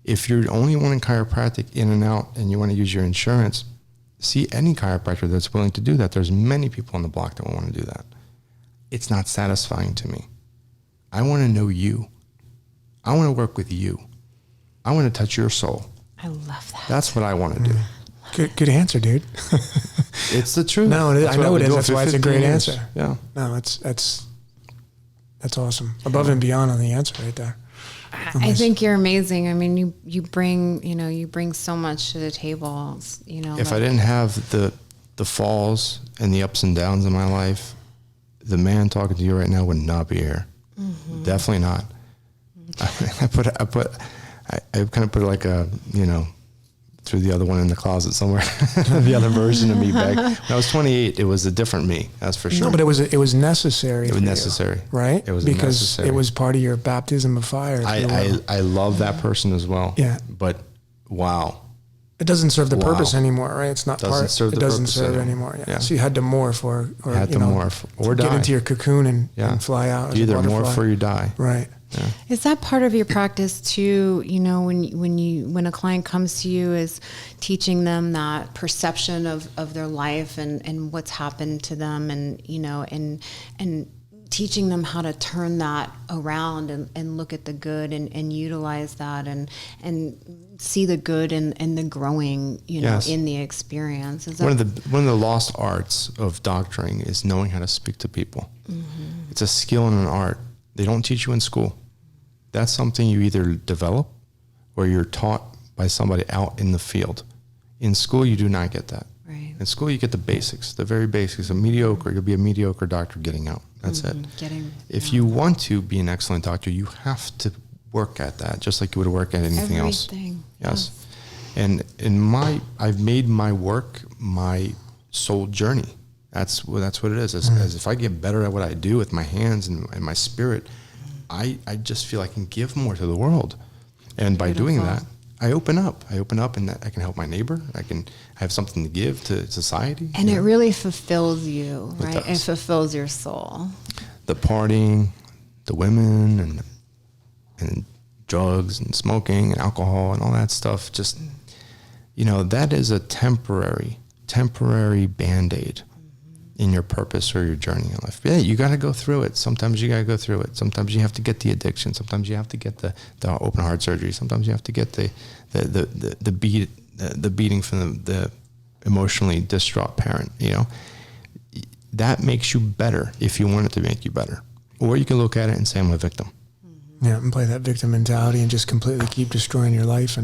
If you're only wanting chiropractic in and out and you want to use your insurance, see any chiropractor that's willing to do that. There's many people on the block that want to do that. It's not satisfying to me. I want to know you. I want to work with you. I want to touch your soul. I love that. That's what I want to do. Good answer, dude. It's the truth. No, I know it is. That's why it's a great answer. Yeah. No, that's awesome. Above and beyond on the answer right there. I think you're amazing. I mean, you bring so much to the table. You know, if I didn't have the falls and the ups and downs in my life, the man talking to you right now would not be here. Definitely not. I kind of put like a, you know, threw the other one in the closet somewhere. The other version of me back when I was 28. It was a different me, that's for sure. No, but it was necessary. It was necessary, right? It was because necessary. It was part of your baptism of fire. I love that person as well. Yeah, but wow, it doesn't serve the purpose anymore, right? It's not doesn't part. Serve it the doesn't purpose serve anymore. Yeah. So you had to morph or or get die. into your cocoon and fly out. Either morph or you die. Right. Yeah. Is that part of your practice too? You know, when a client comes to you, is teaching them that perception of their life and what's happened to them, and you know, and teaching them how to turn that around and look at the good and utilize that and see the good and the growing, you know, in the experience. Is that one of the lost arts of doctoring is knowing how to speak to people. It's a skill and an art. They don't teach you in school. That's something you either develop or you're taught by somebody out in the field. In school, you do not get that. Right. In school, you get the basics, the very basics. You'll be a mediocre doctor getting out. That's it. If you want to be an excellent doctor, you have to work at that, just like you would work at anything else. Yes. And I've made my work my soul journey. That's what it is. As if I get better at what I do with my hands and my spirit, I just feel I can give more to the world. And by doing that, I open up and I can help my neighbor. I have something to give to society. And it really fulfills you, right? It fulfills your soul. The partying, the women and drugs and smoking and alcohol and all that stuff, just, that is a temporary Band-Aid in your purpose or your journey in life. Yeah, you got to go through it. Sometimes you got to go through it. Sometimes you have to get the addiction. Sometimes you have to get the open heart surgery. Sometimes you have to get the beating from the emotionally distraught parent. That makes you better if you want it to make you better. Or you can look at it and say, I'm a victim. Yeah, and play that victim mentality and just completely keep destroying your life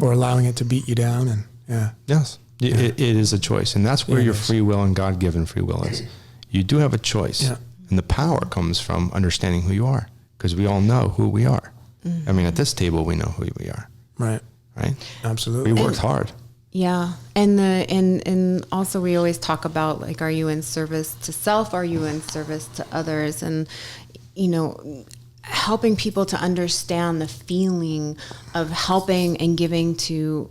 or allowing it to beat you down. And yeah. Yes. Yeah. It is a choice. And that's where your free will and God-given free will is. You do have a choice. Yeah. And the power comes from understanding who you are, because we all know who we are. Mm-hmm. I mean, at this table, we know who we are. Right. Right? Absolutely. We worked hard. Yeah. And also we always talk about, like, are you in service to self? Are you in service to others? And, helping people to understand the feeling of helping and giving to,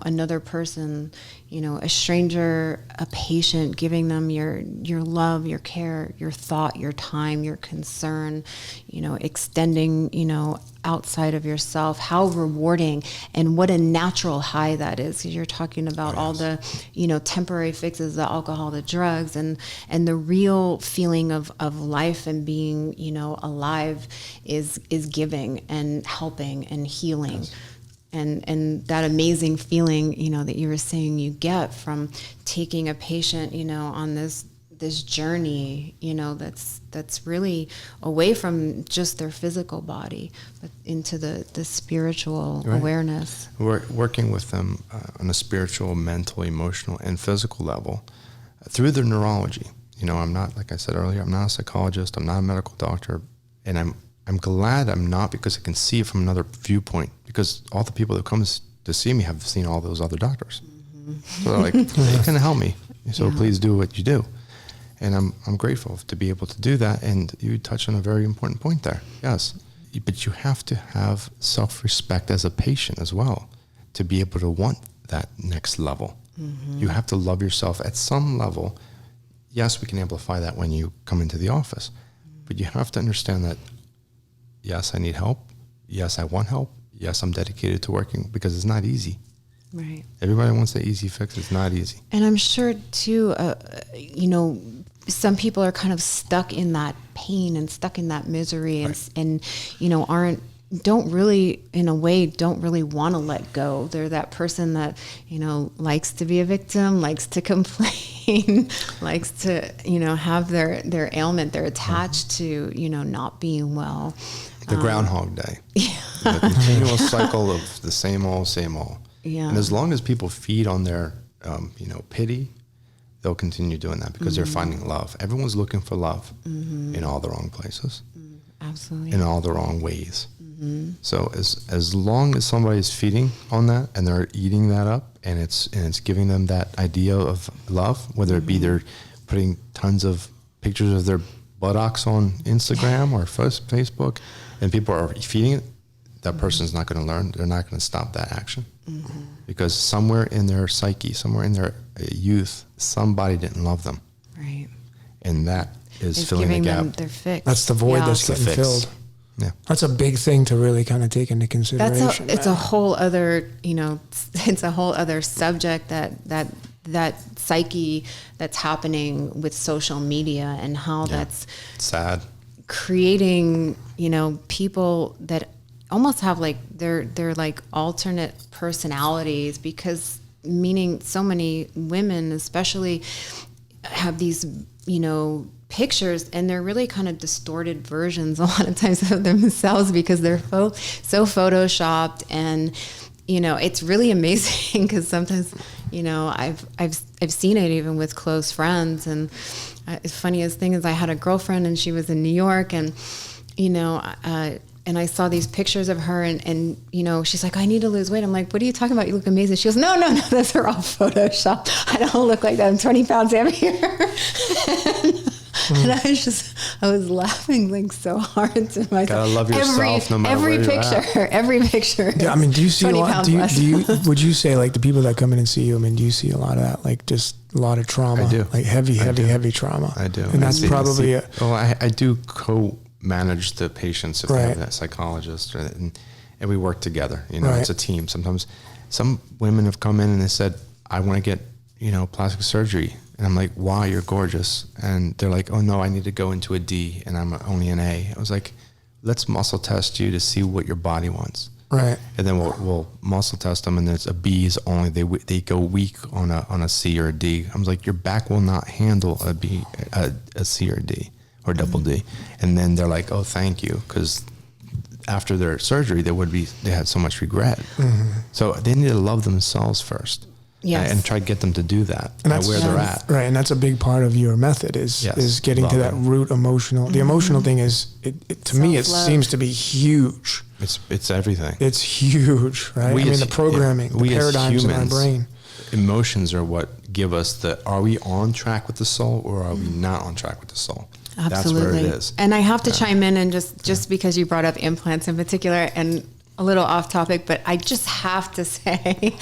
another person, a stranger, a patient, giving them your love, your care, your thought, your time, your concern, extending, outside of yourself, how rewarding and what a natural high that is. Because you're talking about all the, temporary fixes, the alcohol, the drugs, and the real feeling of life and being, alive is giving and helping and healing. Yes. And that amazing feeling, that you were saying you get from taking a patient, on this journey, that's really away from just their physical body, but into the spiritual awareness. Working with them on a spiritual, mental, emotional, and physical level through their neurology. I'm not, like I said earlier, I'm not a psychologist, I'm not a medical doctor, and I'm glad I'm not, because I can see it from another viewpoint, because all the people that come to see me have seen all those other doctors. Mm-hmm. So they're like, they can help me. So please do what you do. And I'm grateful to be able to do that. And you touched on a very important point there. Yes. But you have to have self-respect as a patient as well to be able to want that next level. Mm-hmm. You have to love yourself at some level. Yes, we can amplify that when you come into the office. But you have to understand that, yes, I need help. Yes, I want help. Yes, I'm dedicated to working, because it's not easy. Right. Everybody wants the easy fix. It's not easy. And I'm sure too, some people are kind of stuck in that pain and stuck in that misery, and don't really want to let go. They're that person that, likes to be a victim, likes to complain, likes to, have their ailment. They're attached to, not being well. The Groundhog Day. Yeah. The continual cycle of the same old. Yeah. And as long as people feed on their, pity, they'll continue doing that, because they're finding love. Everyone's looking for love in all the wrong places. Absolutely. In all the wrong ways. Mm-hmm. So as long as somebody's feeding on that and they're eating that up, and it's giving them that idea of love, whether it be they're putting tons of pictures of their buttocks on Instagram or Facebook, and people are feeding it, that person's not going to learn. They're not going to stop that action. Mm-hmm. Because somewhere in their psyche, somewhere in their youth, somebody didn't love them. Right. And that is it's filling the gap. Them their fix. That's the void that's getting filled. Yeah. That's a big thing to really kind of take into consideration. It's a whole other, it's a whole other subject that psyche that's happening with social media, and how that's sad, creating, people that almost have like they're like alternate personalities, because meaning so many women especially have these, pictures, and they're really kind of distorted versions a lot of times of themselves, because they're so photoshopped. And it's really amazing, because sometimes I've seen it even with close friends. And the funniest thing is, I had a girlfriend, and she was in New York, and and I saw these pictures of her, and she's like, I need to lose weight. I'm like, what are you talking about? You look amazing. She goes, no, those are all Photoshopped. I don't look like that. I'm 20 pounds heavier. And I was laughing like so hard to myself. Gotta love yourself no matter where you're at. Every picture. Yeah, I mean, do you see a lot? Would you say like the people that come in and see you? I mean, do you see a lot of that? Like just a lot of trauma. I do. Like heavy trauma. I do. And that's probably it. Well, I do co-manage the patients if they have that psychologist, and we work together. You know, it's a team. Sometimes some women have come in and they said, "I want to get plastic surgery." And I'm like, "Wow, you're gorgeous." And they're like, "Oh no, I need to go into a D and I'm only an A." I was like, "Let's muscle test you to see what your body wants." Right. And then we'll muscle test them, and there's a B is only they go weak on a C or a D. I was like, "Your back will not handle a B, a C or D or double D." And then they're like, "Oh, thank you," because after their surgery, they had so much regret. Mm-hmm. So they need to love themselves first. Yes. And try to get them to do that, and that's where they're at. Right, and that's a big part of your method is getting to that root emotional. The emotional thing is, to me, it seems to be huge. It's everything. It's huge, right? The programming, the paradigms in our brain. Emotions are what give us are we on track with the soul or are we not on track with the soul? Absolutely. That's where it is. And I have to chime in and just because you brought up implants in particular, and a little off topic, but I just have to say,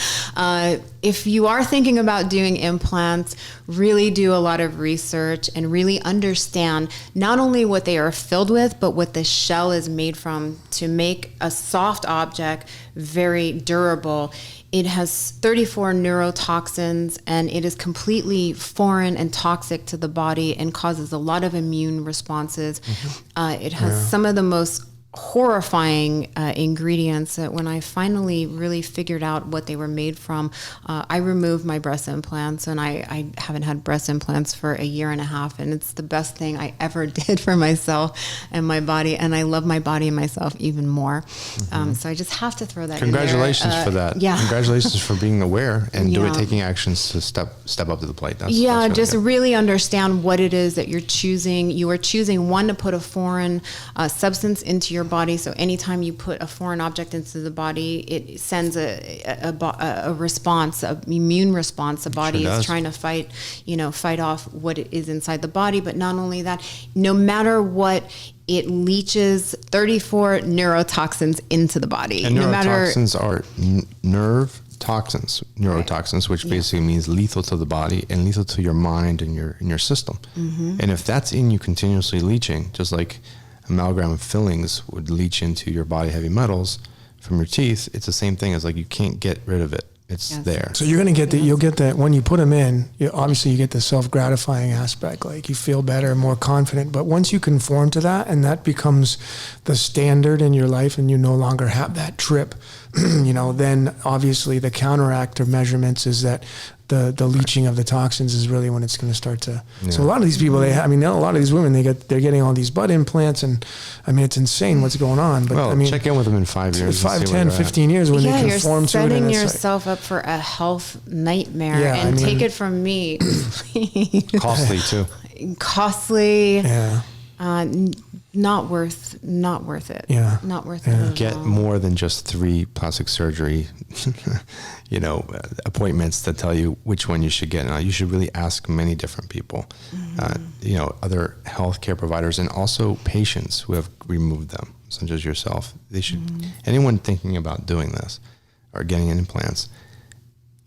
if you are thinking about doing implants, really do a lot of research and really understand not only what they are filled with, but what the shell is made from to make a soft object very durable. It has 34 neurotoxins, and it is completely foreign and toxic to the body and causes a lot of immune responses. Mm-hmm. It has some of the most horrifying ingredients that when I finally really figured out what they were made from, I removed my breast implants, and I haven't had breast implants for a year and a half, and it's the best thing I ever did for myself and my body, and I love my body and myself even more. Mm-hmm. So I just have to throw that Congratulations in there. for that. Yeah. Congratulations for being aware and taking actions to step up to the plate. That's just really understand what it is that you're choosing. You are choosing, one, to put a foreign substance into your body. So anytime you put a foreign object into the body, it sends a response, an immune response. The body is trying to fight off what it is inside the body. But not only that, no matter what, it leaches 34 neurotoxins into the body. And neurotoxins are nerve toxins, neurotoxins, which basically means lethal to the body and lethal to your mind and your system. Mm-hmm. And if that's in you continuously leaching, just like amalgam fillings would leach into your body heavy metals from your teeth, it's the same thing as like you can't get rid of it. It's there. So you're going to get you'll get that when you put them in, obviously you get the self-gratifying aspect, like you feel better, more confident. But once you conform to that and that becomes the standard in your life and you no longer have that trip, then obviously the counteract or measurements is that the leaching of the toxins is really when it's going to start to. Yeah. So a lot of these people, a lot of these women, they're getting all these butt implants, and it's insane what's going on. But check in with them in 5 years. 5, 10, 15 years when they conform to it. You're setting yourself up for a health nightmare. Take it from me. Costly too. Costly. Yeah. Not worth it. Yeah. Not worth it. Get more than just 3 plastic surgery, appointments to tell you which one you should get. Now, you should really ask many different people, other healthcare providers, and also patients who have removed them, such as yourself. They should, anyone thinking about doing this or getting implants,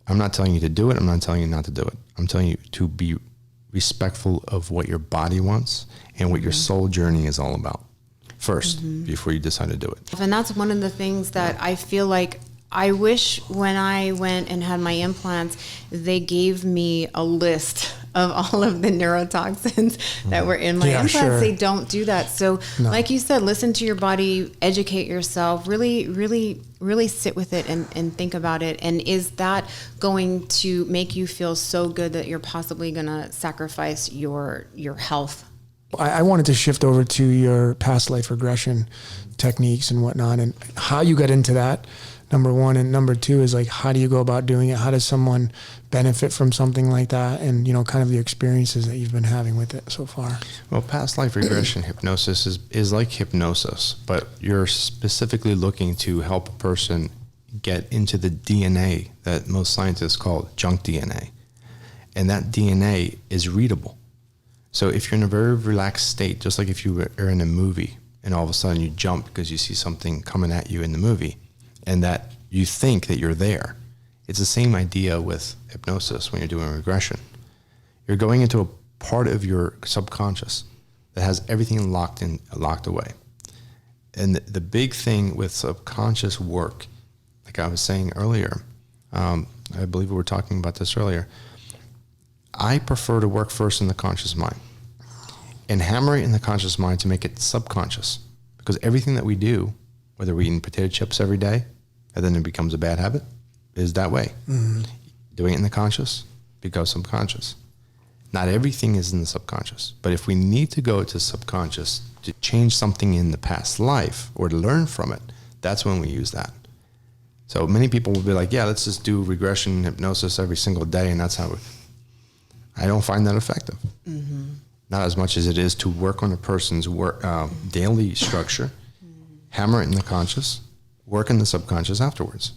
I'm not telling you to do it. I'm not telling you not to do it. I'm telling you to be respectful of what your body wants and what your soul journey is all about first before you decide to do it. And that's one of the things that I feel like I wish when I went and had my implants, they gave me a list of all of the neurotoxins that were in my implants. Sure. They don't do that. So like you said, listen to your body, educate yourself, really sit with it and think about it. And is that going to make you feel so good that you're possibly going to sacrifice your health? I wanted to shift over to your past life regression techniques and whatnot, and how you got into that, number one. And number two is like, how do you go about doing it? How does someone benefit from something like that? And, kind of the experiences that you've been having with it so far. Well, past life regression hypnosis is like hypnosis, but you're specifically looking to help a person get into the DNA that most scientists call junk DNA. And that DNA is readable. So if you're in a very relaxed state, just like if you are in a movie and all of a sudden you jump because you see something coming at you in the movie and that you think that you're there, it's the same idea with hypnosis when you're doing regression. You're going into a part of your subconscious that has everything locked away. And the big thing with subconscious work, like I was saying earlier, I believe we were talking about this earlier, I prefer to work first in the conscious mind and hammer it in the conscious mind to make it subconscious. Because everything that we do, whether we're eating potato chips every day and then it becomes a bad habit, is that way. Mm-hmm. Doing it in the conscious becomes subconscious. Not everything is in the subconscious, but if we need to go to subconscious to change something in the past life or to learn from it, that's when we use that. So many people will be like, yeah, let's just do regression hypnosis every single day, and that's how I don't find that effective. Mm-hmm. Not as much as it is to work on a person's daily structure, hammer it in the conscious, work in the subconscious afterwards.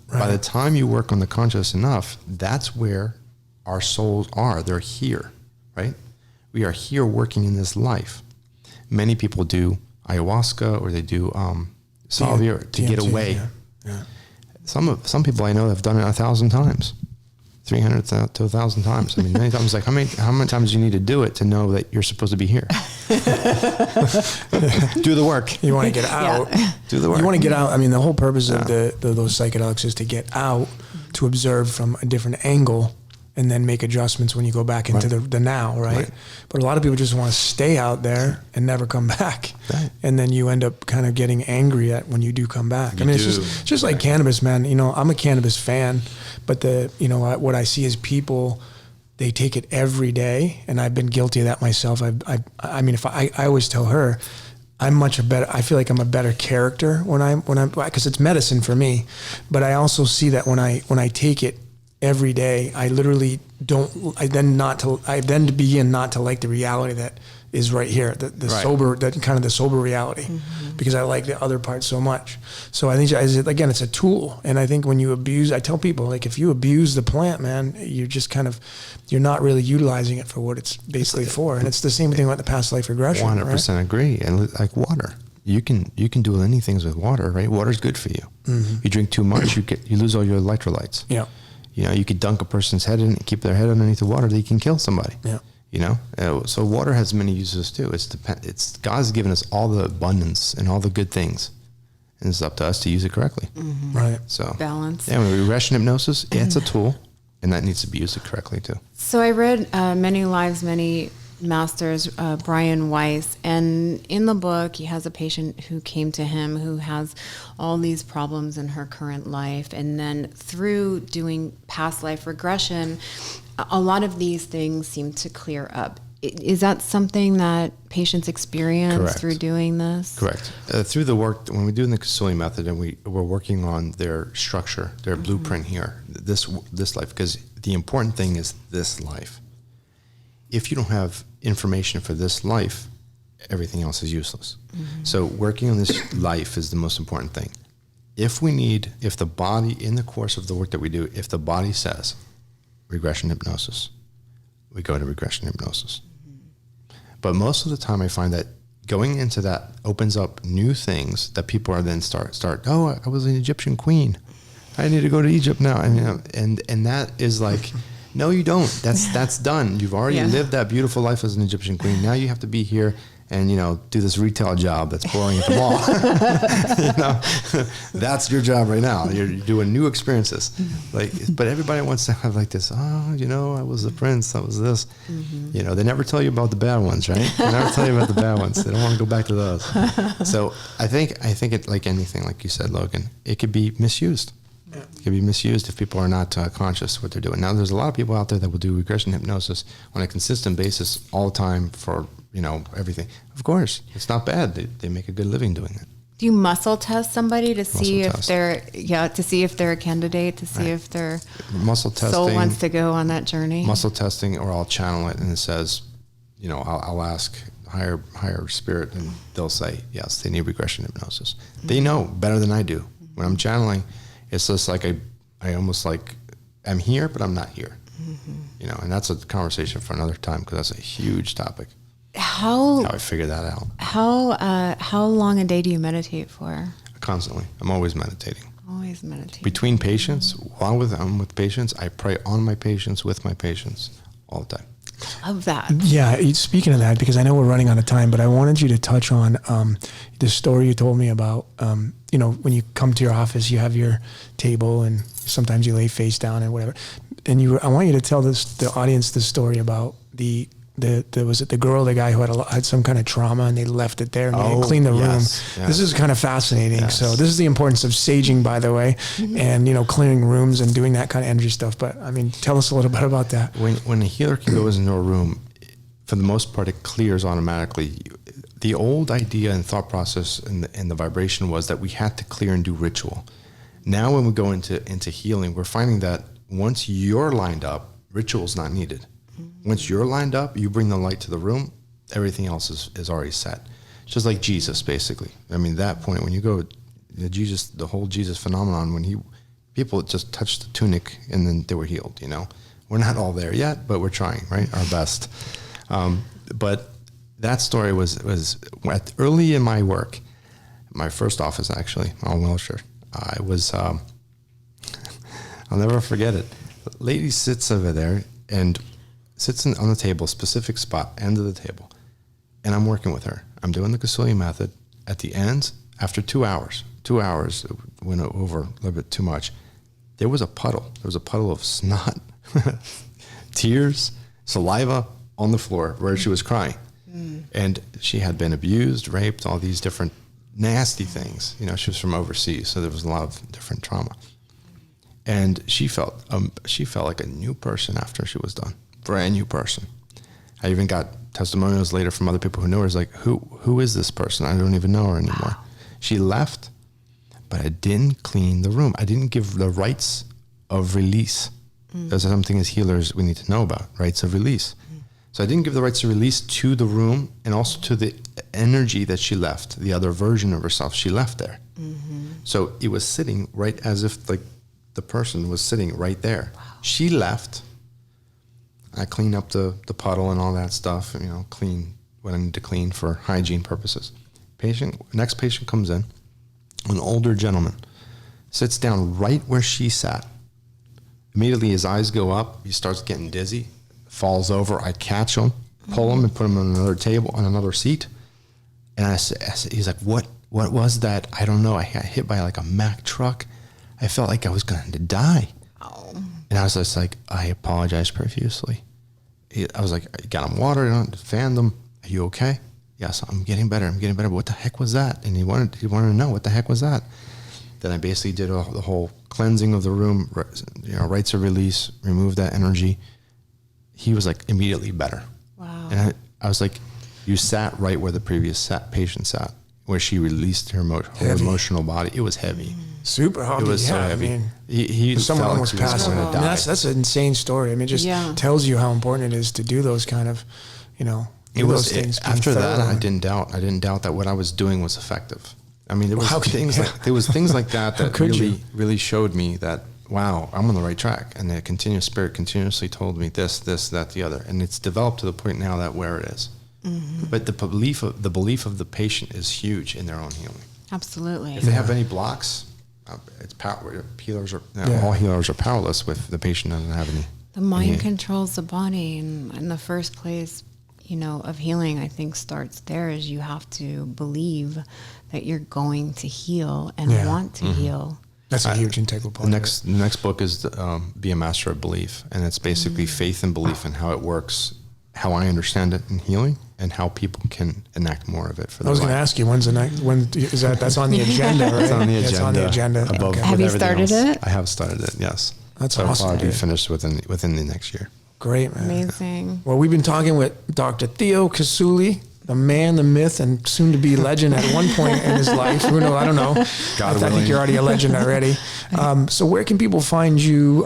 Right. By the time you work on the conscious enough, that's where our souls are. They're here, right? We are here working in this life. Many people do ayahuasca or they do salvia to get away. Yeah. Yeah. Some people I know have done it 1,000 times, 300 to 1,000 times. I mean, many times, like how many times do you need to do it to know that you're supposed to be here? Do the work. You want to get out. Yeah. Do the work. You want to get out. I mean, the whole purpose of those psychedelics is to get out, to observe from a different angle, and then make adjustments when you go back into the now, right? But a lot of people just want to stay out there and never come back. Right. And then you end up kind of getting angry at when you do come back. It's just like cannabis, man. You know, I'm a cannabis fan, but what I see is people, they take it every day, and I've been guilty of that myself. I mean, if I always tell her, I feel like I'm a better character when I'm, because it's medicine for me. But I also see that when I take it every day, I literally begin not to like the reality that is right here, the sober reality, because I like the other part so much. So I think, again, it's a tool. And I think when you abuse, I tell people, like, if you abuse the plant, man, you're not really utilizing it for what it's basically for. And it's the same thing with the past life regression. 100% agree. And like water, you can do many things with water, right? Water's good for you. Mm-hmm. You drink too much, you lose all your electrolytes. Yeah. You know, you could dunk a person's head in and keep their head underneath the water, they can kill somebody. Yeah. You know, so water has many uses too. It's God's given us all the abundance and all the good things, and it's up to us to use it correctly. Mm-hmm. Right. So balance. Yeah, with regression hypnosis, it's a tool, and that needs to be used correctly too. So I read Many Lives, Many Masters, Brian Weiss, and in the book he has a patient who came to him who has all these problems in her current life, and then through doing past life regression, a lot of these things seem to clear up. Is that something that patients experience through doing this? Correct. Through the work, when we do the Kousouli method and we're working on their structure, their blueprint here, this life, because the important thing is this life. If you don't have information for this life, everything else is useless. Mm-hmm. So working on this life is the most important thing. If the body, in the course of the work that we do, if the body says regression hypnosis, we go to regression hypnosis. Mm-hmm. But most of the time I find that going into that opens up new things that people are then start, oh, I was an Egyptian queen, I need to go to Egypt now. I mean, and that is like, no, you don't. That's done. You've already lived that beautiful life as an Egyptian queen. Now you have to be here and, do this retail job that's boring at the mall. That's your job right now. You're doing new experiences. But everybody wants to have like this, I was a prince, I was this. Mm-hmm. They never tell you about the bad ones, right? They never tell you about the bad ones. They don't want to go back to those. So I think it, like anything, like you said, Logan, it could be misused. It can be misused if people are not conscious what they're doing. Now, there's a lot of people out there that will do regression hypnosis on a consistent basis all the time for, everything. Of course, it's not bad. They make a good living doing it. Do you muscle test somebody to see if they're a candidate, to see if their soul wants to go on that journey? Muscle testing, or I'll channel it and it says, I'll ask higher spirit and they'll say, yes, they need regression hypnosis. Mm-hmm. They know better than I do. When I'm channeling, it's just like I almost like I'm here, but I'm not here. Mm-hmm. you know, and that's a conversation for another time because that's a huge topic. How I figured that out. How long a day do you meditate for? Constantly. I'm always meditating. Always meditating. Between patients, while I'm with patients, I pray on my patients, with my patients, all the time. Love that. Yeah, speaking of that, because I know we're running out of time, but I wanted you to touch on the story you told me about, you know, when you come to your office, you have your table and sometimes you lay face down and whatever. And I want you to tell the audience the story about the guy who had some kind of trauma and they left it there and they didn't clean the room. Yes. This is kind of fascinating. Yes. So this is the importance of saging, by the way, and, you know, clearing rooms and doing that kind of energy stuff. But I mean, tell us a little bit about that. When a healer goes into a room, for the most part, it clears automatically. The old idea and thought process and the vibration was that we had to clear and do ritual. Now when we go into healing, we're finding that once you're lined up, ritual's not needed. Once you're lined up, you bring the light to the room, everything else is already set. Just like Jesus, basically. I mean, that point, when you go, the whole Jesus phenomenon, when people just touched the tunic and then they were healed, you know. We're not all there yet, but we're trying, right? Our best. But that story was early in my work, my first office, actually, on Wilshire. I was, I'll never forget it. The lady sits over there and sits on the table, specific spot, end of the table. And I'm working with her. I'm doing the Kousouli method. At the end, after 2 hours, went over a little bit too much, there was a puddle. There was a puddle of snot, tears, saliva on the floor where she was crying. And she had been abused, raped, all these different nasty things. You know, she was from overseas, so there was a lot of different trauma. And she felt like a new person after she was done. Brand new person. I even got testimonials later from other people who knew her. It's like, who is this person? I don't even know her anymore. She left, but I didn't clean the room. I didn't give the rites of release. There's something as healers we need to know about, rites of release. So I didn't give the rites of release to the room and also to the energy that she left, the other version of herself she left there. So it was sitting right as if like the person was sitting right there. Wow. She left. I cleaned up the puddle and all that stuff, you know, clean what I need to clean for hygiene purposes. Next patient comes in, an older gentleman, sits down right where she sat. Immediately his eyes go up, he starts getting dizzy, falls over, I catch him, pull him and put him on another table, on another seat. And I said, he's like, what was that? I don't know. I got hit by like a Mack truck. I felt like I was going to die. Oh. And I was just like, I apologize profusely. I was like, I got him water, fanned him. Are you okay? Yes, I'm getting better. But what the heck was that? And he wanted to know what the heck was that. Then I basically did the whole cleansing of the room, you know, rites of release, remove that energy. He was like immediately better. Wow. And I was like, you sat right where the previous patient sat, where she released her whole emotional body. It was heavy. Super heavy. It was so heavy. I mean, he someone felt almost like he was passed. going to die. That's an insane story. I mean, it just tells you how important it is to do those kind of, you know, those things. After that, I didn't doubt that what I was doing was effective. I mean, there was things like that really showed me that, wow, I'm on the right track. And the continuous spirit continuously told me this, that, the other. And it's developed to the point now that where it is. Mm-hmm. But the belief of the patient is huge in their own healing. Absolutely. If they have any blocks, it's power. All healers are powerless with the patient doesn't have any. The mind controls the body, and in the first place, you know, of healing, I think starts there. Is you have to believe that you're going to heal and want to heal. That's a huge integral part. The next book is Be a Master of Belief, and it's basically faith and belief and how it works, how I understand it in healing, and how people can enact more of it for their life. I was going to ask you, when's the next? When is that? That's on the agenda, right? It's on the agenda. It's on the agenda. Above, Have you started it? I have started it. Yes. That's so awesome. I'll be finished within the next year. Great, man. Amazing. Well, we've been talking with Dr. Theo Kousouli, the man, the myth, and soon-to-be legend at one point in his life. Who knows? I don't know. I think you're already a legend already. So where can people find you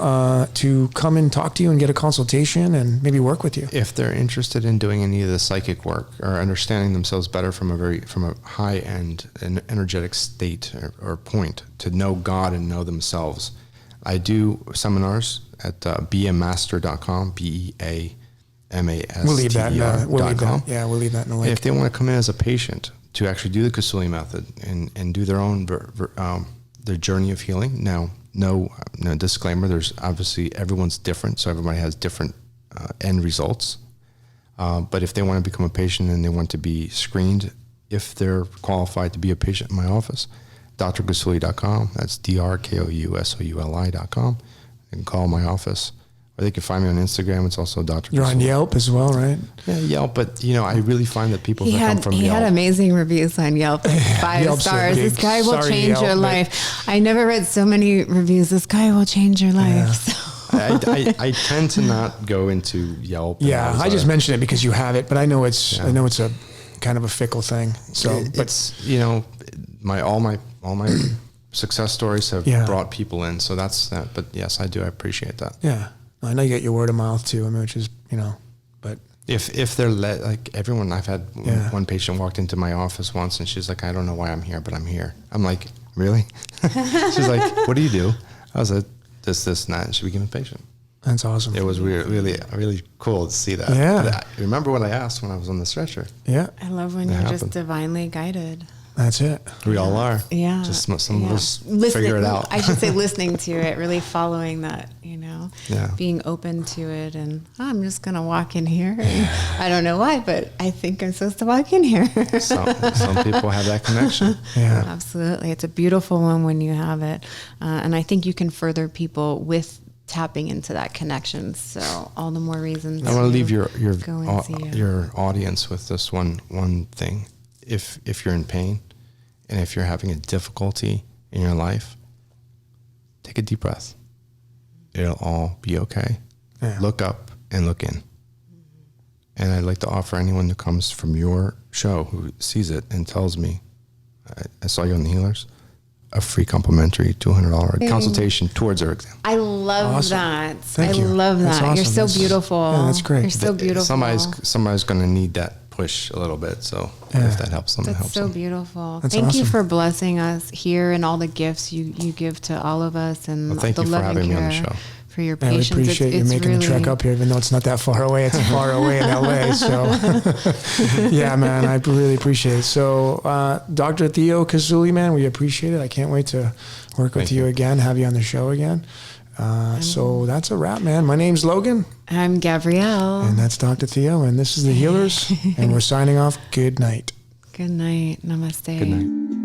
to come and talk to you and get a consultation and maybe work with you? If they're interested in doing any of the psychic work or understanding themselves better from a high-end and energetic state or point to know God and know themselves, I do seminars at beamaster.com, BEAMASTER.com. We'll leave that. We'll leave that in the link. If they want to come in as a patient to actually do the Kousouli method and do their own their journey of healing. Now, no disclaimer. There's obviously everyone's different, so everybody has different end results. But if they want to become a patient and they want to be screened, if they're qualified to be a patient in my office, drkousouli.com. That's drkousouli.com. They can call my office, or they can find me on Instagram. It's also Dr. You're on Yelp as well, right? Yeah, Yelp. But I really find that people that come from Yelp. He had amazing reviews on Yelp, 5 Yelp's stars. so This guy will Sorry, change Yelp, your but- life. I never read so many reviews. This guy will change your life. Yeah. So. I tend to not go into Yelp. Yeah, I just mentioned it because you have it, but I know it's a kind of a fickle thing. So, it's all my success stories have brought people in. So that's that. But yes, I do. I appreciate that. Yeah, I know you get your word of mouth too. I mean, which is but if they're like everyone, I've had one patient walked into my office once and she's like, I don't know why I'm here, but I'm here. I'm like, really? She's like, what do you do? I was like, this, and that, and she became a patient. That's awesome. It was really cool to see that. Yeah. I remember what I asked when I was on the stretcher. Yeah. I love when you're just divinely guided. That's it. We all are. Yeah. Just some of us listening, figure it out. I should say listening to it, really following that, Yeah. being open to it. And I'm just going to walk in here. I don't know why, but I think I'm supposed to walk in here. Some people have that connection. Yeah. Absolutely. It's a beautiful one when you have it. And I think you can further people with tapping into that connection. So all the more reasons. I want to leave your audience with this one thing. If you're in pain and if you're having a difficulty in your life, take a deep breath. It'll all be okay. Yeah. Look up and look in. And I'd like to offer anyone who comes from your show who sees it and tells me, I saw you on the Healers, a free complimentary $200 consultation towards their exam. I love that. Thank you. I love that. That's awesome. You're so beautiful. Yeah, that's great. You're so beautiful. Somebody's going to need that push a little bit. So if that helps them, it helps so them. beautiful. That's Thank you awesome. for blessing us here and all the gifts you give to all of us and Well, thank the you for love having and me care on the show. for your I really patience. appreciate you making the trek up here, even though it's not that far away. It's far away in LA. So, yeah, man, I really appreciate it. So, Dr. Theo Kousouli, man, we appreciate it. I can't wait to work with you again, have you on the show again. So that's a wrap, man. My name's Logan. I'm Gabrielle. And that's Dr. Theo. And this is The Healers. And we're signing off. Good night. Good night. Namaste. Good night.